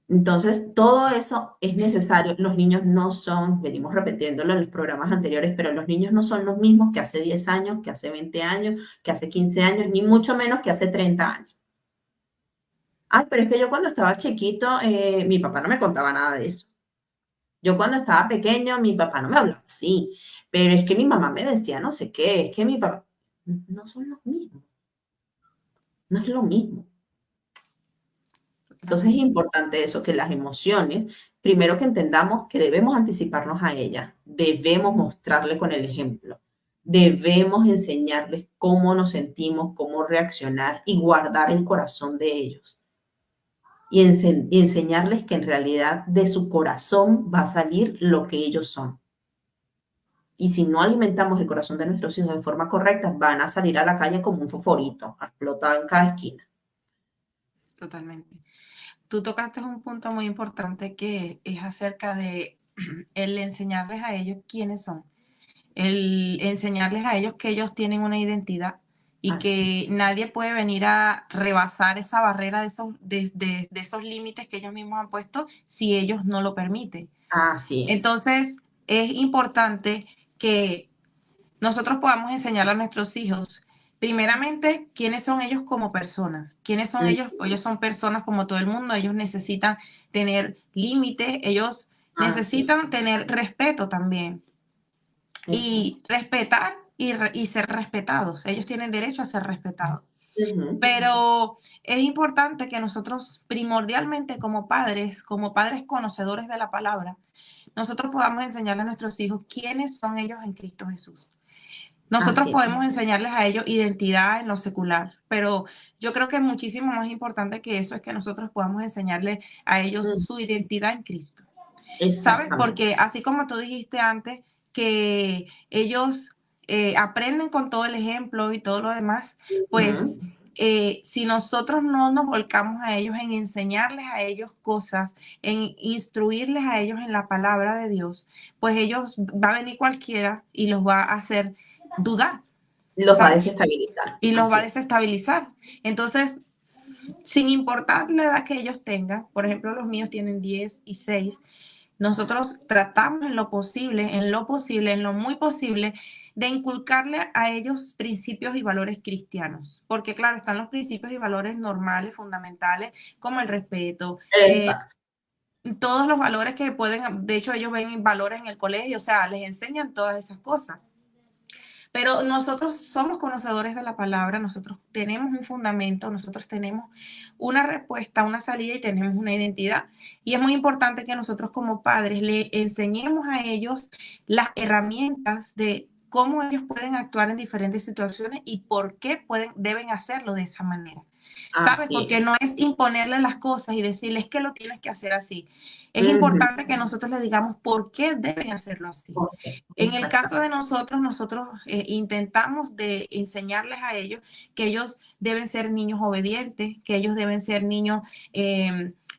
Entonces, todo eso es necesario. Los niños no son, venimos repitiéndolo en los programas anteriores, pero los niños no son los mismos que hace 10 años, que hace 20 años, que hace 15 años, ni mucho menos que hace 30 años. Ay, pero es que yo cuando estaba chiquito, mi papá no me contaba nada de eso. Yo cuando estaba pequeño, mi papá no me hablaba así, pero es que mi mamá me decía no sé qué, es que mi papá, no son los mismos, no es lo mismo. Entonces es importante eso, que las emociones, primero que entendamos que debemos anticiparnos a ellas, debemos mostrarle con el ejemplo, debemos enseñarles cómo nos sentimos, cómo reaccionar y guardar el corazón de ellos. Y enseñarles que en realidad de su corazón va a salir lo que ellos son. Y si no alimentamos el corazón de nuestros hijos de forma correcta, van a salir a la calle como un fosforito, a explotar en cada esquina. Totalmente. Tú tocaste un punto muy importante que es acerca de el enseñarles a ellos quiénes son, el enseñarles a ellos que ellos tienen una identidad y Así, que nadie puede venir a rebasar esa barrera de esos límites que ellos mismos han puesto si ellos no lo permiten. así es. Entonces, es importante que nosotros podamos enseñar a nuestros hijos, primeramente, quiénes son ellos como personas, quiénes son ellos son personas como todo el mundo, ellos necesitan tener límites, ellos Así, necesitan tener respeto también exacto. y respetar y ser respetados, ellos tienen derecho a ser respetados. Ujú. Pero es importante que nosotros primordialmente como padres conocedores de la palabra, nosotros podamos enseñarle a nuestros hijos quiénes son ellos en Cristo Jesús. Nosotros Así es. podemos enseñarles a ellos identidad en lo secular, pero yo creo que muchísimo más importante que eso es que nosotros podamos enseñarles a ellos Mm, su identidad en Cristo. ¿Sabes? exactamente. Porque así como tú dijiste antes, que ellos aprenden con todo el ejemplo y todo lo demás, Ujú. pues si nosotros no nos volcamos a ellos en enseñarles a ellos cosas, en instruirles a ellos en la palabra de Dios, pues ellos, va a venir cualquiera y los va a hacer dudar, Los va a ¿sabes? desestabilizar. Y los va a Así es. desestabilizar. Entonces, sin importar la edad que ellos tengan, por ejemplo, los míos tienen 10 y 6, nosotros tratamos en lo posible, en lo muy posible, de inculcarle a ellos principios y valores cristianos. Porque claro, están los principios y valores normales, fundamentales, como el respeto, Exacto. todos los valores que pueden, de hecho ellos ven valores en el colegio, o sea, les enseñan todas esas cosas. Pero nosotros somos conocedores de la palabra, nosotros tenemos un fundamento, nosotros tenemos una respuesta, una salida y tenemos una identidad. Y es muy importante que nosotros como padres le enseñemos a ellos las herramientas de cómo ellos pueden actuar en diferentes situaciones y por qué deben hacerlo de esa manera. ¿Sabes? Así Porque es. no es imponerle las cosas y decirles que lo tienes que hacer así. Es Ujú. importante que nosotros les digamos por qué deben hacerlo así. ¿Por qué? En el caso Exactamente. de nosotros intentamos de enseñarles a ellos que ellos deben ser niños obedientes, que ellos deben ser niños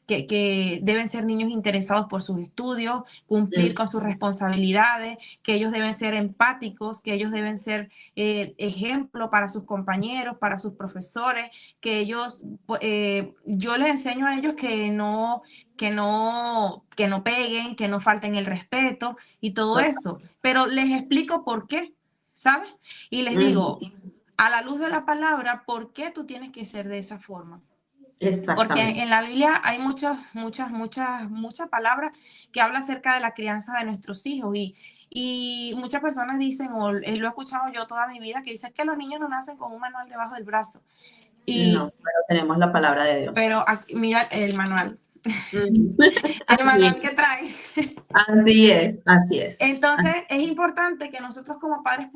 que deben ser niños interesados por sus estudios, cumplir con sus responsabilidades, que ellos deben ser empáticos, que ellos deben ser ejemplo para sus compañeros, para sus profesores, que ellos, yo les enseño a ellos que no peguen, que no falten el respeto y todo Total. eso, pero les explico por qué, ¿sabes? Y les digo, Ujú. a la luz de la palabra, ¿por qué tú tienes que ser de esa forma? Porque Exactamente. en la Biblia hay muchas palabras que habla acerca de la crianza de nuestros hijos y muchas personas dicen, o lo he escuchado yo toda mi vida, que dicen que los niños no nacen con un manual debajo del brazo. No, Y, pero tenemos la palabra de Dios. pero aquí, mira el manual, Ujú. el Así manual es. que trae. Así es. Así es. Entonces, Así. es importante que nosotros como padres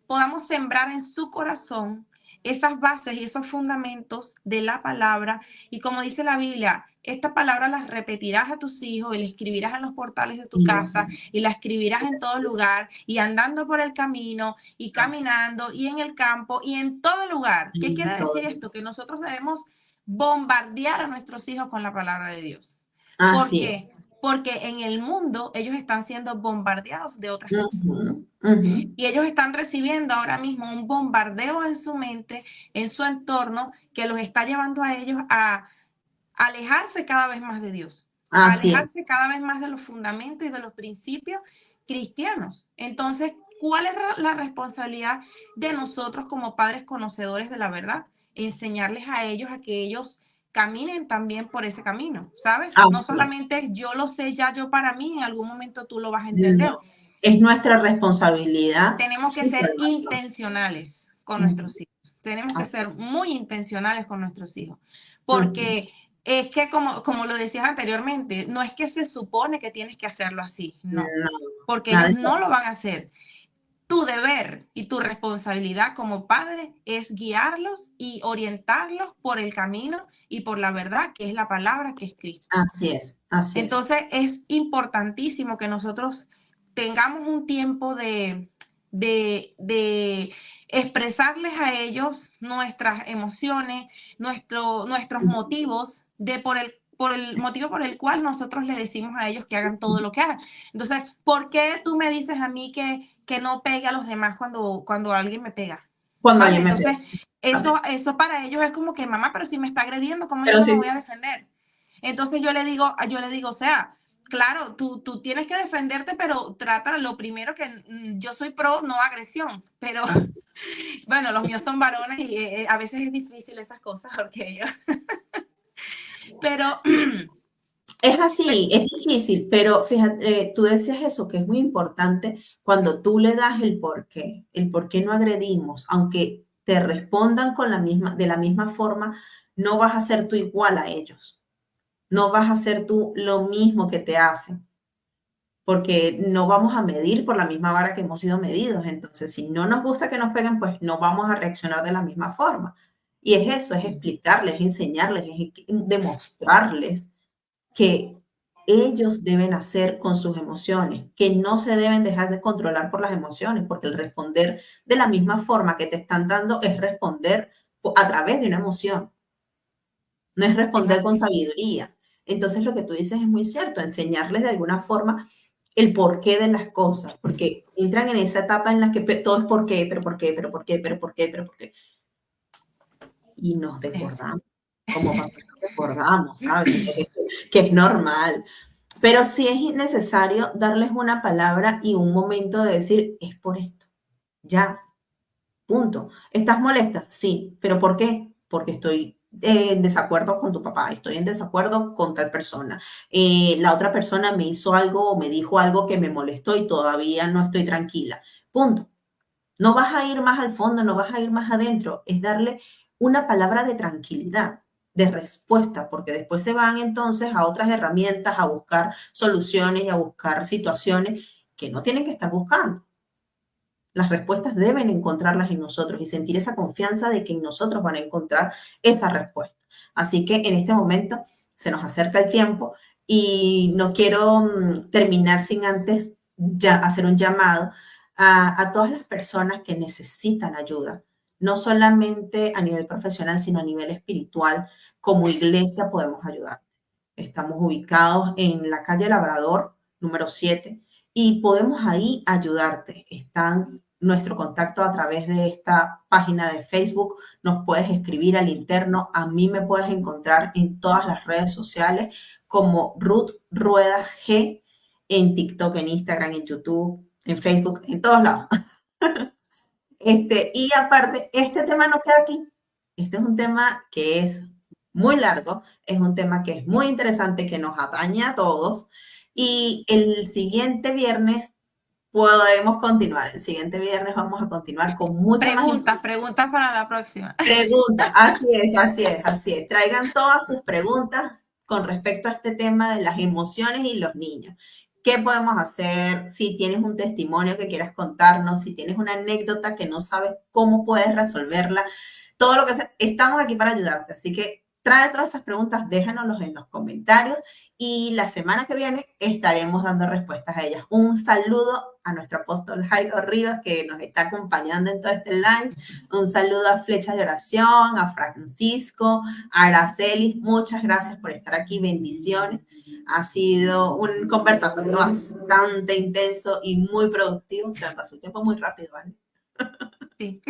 podamos sembrar en su corazón esas bases y esos fundamentos de la palabra. Y como dice la Biblia, esta palabra las repetirás a tus hijos y la escribirás en los portales de tu casa y la escribirás en todo lugar y andando por el camino y Así, caminando y en el campo y en todo lugar. ¿Qué en quiere todo. decir esto? Que nosotros debemos bombardear a nuestros hijos con la palabra de Dios. ¿Por Así es. qué? Porque en el mundo ellos están siendo bombardeados de otras cosas. Ujú, ujú. Y ellos están recibiendo ahora mismo un bombardeo en su mente, en su entorno, que los está llevando a ellos a alejarse cada vez más de Dios, a Así es. alejarse cada vez más de los fundamentos y de los principios cristianos. Entonces, ¿cuál es la responsabilidad de nosotros como padres conocedores de la verdad? Enseñarles a ellos a que ellos caminen también por ese camino, ¿sabes? No Así es. solamente yo lo sé ya yo para mí, en algún momento tú lo vas a entender. No, es nuestra responsabilidad Tenemos que súper ser mayor. intencionales con Ujú. nuestros hijos. Tenemos que Así ser muy intencionales con nuestros hijos. es. Ujú. Porque es que, como lo decías anteriormente, no es que se supone que tienes que hacerlo así, no. No, Porque nada ellos de no eso. lo van a hacer. Tu deber y tu responsabilidad como padre es guiarlos y orientarlos por el camino y por la verdad, que es la palabra, que es Cristo. Así es. Así es. Entonces es importantísimo que nosotros tengamos un tiempo de expresarles a ellos nuestras emociones, nuestros motivos, por el motivo por el cual nosotros les decimos a ellos que hagan todo lo que hagan. Entonces, ¿por qué tú me dices a mí que no pegue a los demás cuando alguien me pega? Cuando ¿Sabes? alguien me pega. Entonces, eso para ellos es como que, mamá, pero si me está agrediendo, ¿cómo yo Pero no me sí, voy a defender? Entonces yo le digo, o sea, claro, tú tienes que defenderte, pero trata lo primero que yo soy pro no agresión, pero así bueno, los míos son varones y a veces es difícil esas cosas porque ellos, pero es así, es difícil, pero fíjate, tú decías eso, que es muy importante cuando tú le das el por qué no agredimos, aunque te respondan con de la misma forma, no vas a ser tú igual a ellos, no vas a hacer tú lo mismo que te hacen, porque no vamos a medir por la misma vara que hemos sido medidos. Entonces, si no nos gusta que nos peguen, pues no vamos a reaccionar de la misma forma. Y es eso, es explicarles, es enseñarles, es demostrarles que ellos deben hacer con sus emociones, que no se deben dejar de controlar por las emociones, porque el responder de la misma forma que te están dando es responder a través de una emoción, no es Es responder con así. sabiduría. Entonces lo que tú dices es muy cierto, enseñarles de alguna forma el porqué de las cosas, porque entran en esa etapa en la que todo es por qué, pero por qué, pero por qué, pero por qué, pero por qué. Y nos Es así. desbordamos, como papás nos desbordamos, ¿sabes? Que es normal. Pero sí es necesario darles una palabra y un momento de decir, es por esto, ya, punto. ¿Estás molesta? Sí, pero ¿por qué? Porque estoy en desacuerdo con tu papá, estoy en desacuerdo con tal persona. La otra persona me hizo algo o me dijo algo que me molestó y todavía no estoy tranquila. Punto. No vas a ir más al fondo, no vas a ir más adentro, es darle una palabra de tranquilidad, de respuesta, porque después se van entonces a otras herramientas, a buscar soluciones y a buscar situaciones que no tienen que estar buscando. Las respuestas deben encontrarlas en nosotros y sentir esa confianza de que en nosotros van a encontrar esa respuesta. Así que en este momento se nos acerca el tiempo y no quiero terminar sin antes ya hacer un llamado a todas las personas que necesitan ayuda, no solamente a nivel profesional, sino a nivel espiritual. Como iglesia podemos ayudar. Estamos ubicados en la calle Labrador, número 7, y podemos ahí ayudarte. Están nuestro contacto a través de esta página de Facebook. Nos puedes escribir al interno. A mí me puedes encontrar en todas las redes sociales como Ruth Rueda G, en TikTok, en Instagram, en YouTube, en Facebook, en todos lados. Y aparte, este tema no queda aquí. Este es un tema que es muy largo, es un tema que es muy interesante, que nos atañe a todos. Y el siguiente viernes podemos continuar. El siguiente viernes vamos a continuar con mucha más Preguntas, preguntas para la próxima. preguntas. Así es, así es, así es. Traigan todas sus preguntas con respecto a este tema de las emociones y los niños. ¿Qué podemos hacer? Si tienes un testimonio que quieras contarnos, si tienes una anécdota que no sabes cómo puedes resolverla, todo lo que sea, estamos aquí para ayudarte. Así que trae todas esas preguntas, déjanoslos en los comentarios y la semana que viene estaremos dando respuestas a ellas. Un saludo a nuestro apóstol Jairo Rivas que nos está acompañando en todo este live. Un saludo a Flecha de Oración, a Francisco, a Araceli. Muchas gracias por estar aquí. Bendiciones. Ha sido un conversatorio bastante intenso y muy productivo. Se me pasó el tiempo muy rápido, ¿vale? Sí.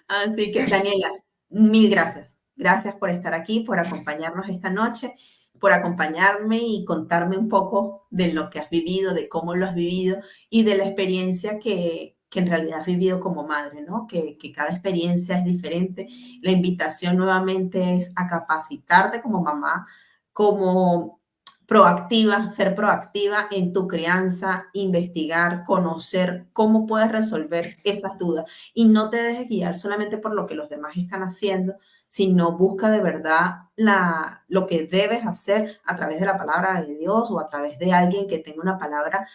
Así que, Daniela, mil gracias. Gracias por estar aquí, por acompañarnos esta noche, por acompañarme y contarme un poco de lo que has vivido, de cómo lo has vivido y de la experiencia que en realidad has vivido como madre, ¿no? Que cada experiencia es diferente. La invitación nuevamente es a capacitarte como mamá, como proactiva, ser proactiva en tu crianza, investigar, conocer cómo puedes resolver esas dudas y no te dejes guiar solamente por lo que los demás están haciendo, sino busca de verdad lo que debes hacer a través de la palabra de Dios o a través de alguien que tenga una palabra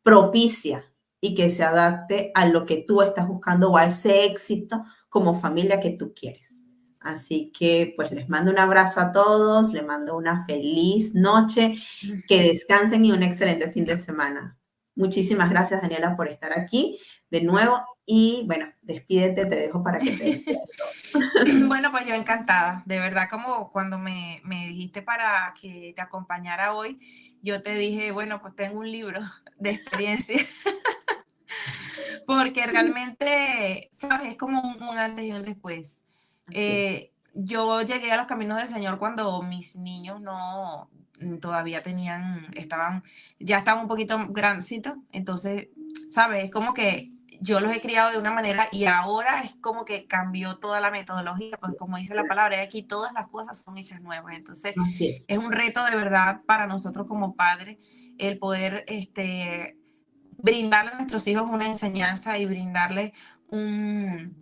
propicia y que se adapte a lo que tú estás buscando o a ese éxito como familia que tú quieres. Así que pues les mando un abrazo a todos, les mando una feliz noche, que descansen y un excelente fin de semana. Muchísimas gracias, Daniela, por estar aquí de nuevo y bueno, despídete, te dejo para que te despidas. Bueno, pues yo encantada, de verdad, como cuando me dijiste para que te acompañara hoy, yo te dije, bueno, pues tengo un libro de experiencia, porque realmente, ¿sabes? Es como un antes y un después. Así es. Yo llegué a los caminos del Señor cuando mis niños no todavía ya estaban un poquito grandecitos, entonces, ¿sabes? Es como que yo los he criado de una manera y ahora es como que cambió toda la metodología, pues como dice la palabra, y aquí todas las cosas son hechas nuevas, entonces Así es. es un reto de verdad para nosotros como padres el poder brindarle a nuestros hijos una enseñanza y brindarles un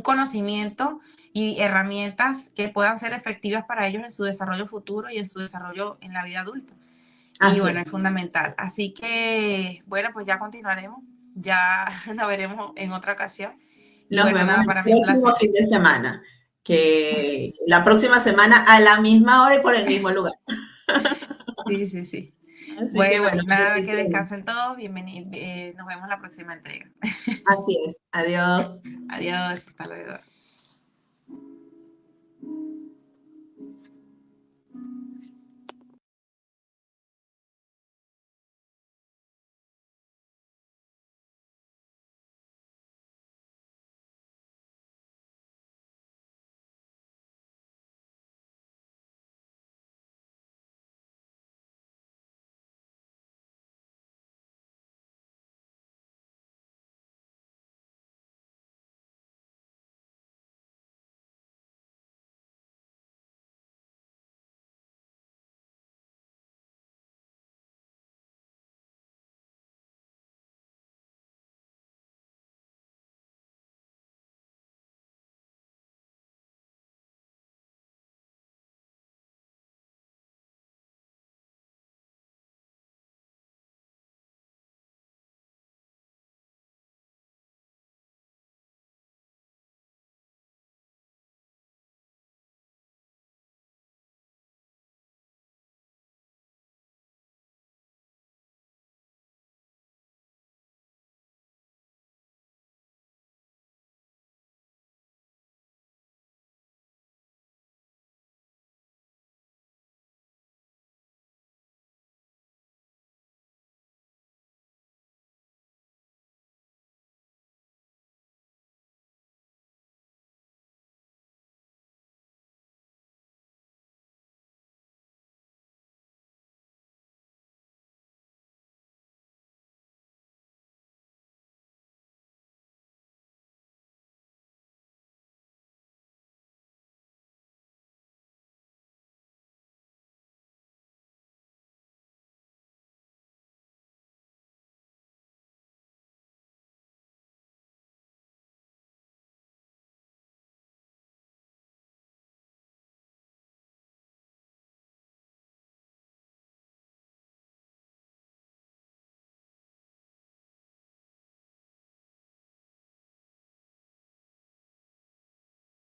conocimiento y herramientas que puedan ser efectivas para ellos en su desarrollo futuro y en su desarrollo en la vida adulta. Y Así bueno, es. es fundamental. Así que, bueno, pues ya continuaremos, ya nos veremos en otra ocasión. Y Nos bueno, vemos nada, el para mí un próximo placer. fin de semana, que la próxima semana a la misma hora y por el mismo lugar. Sí, sí, sí. Así que Bueno, bueno, nada, que bendiciones. descansen todos. Bienvenidos. Nos vemos en la próxima entrega. Así es. Adiós. Adiós, hasta luego.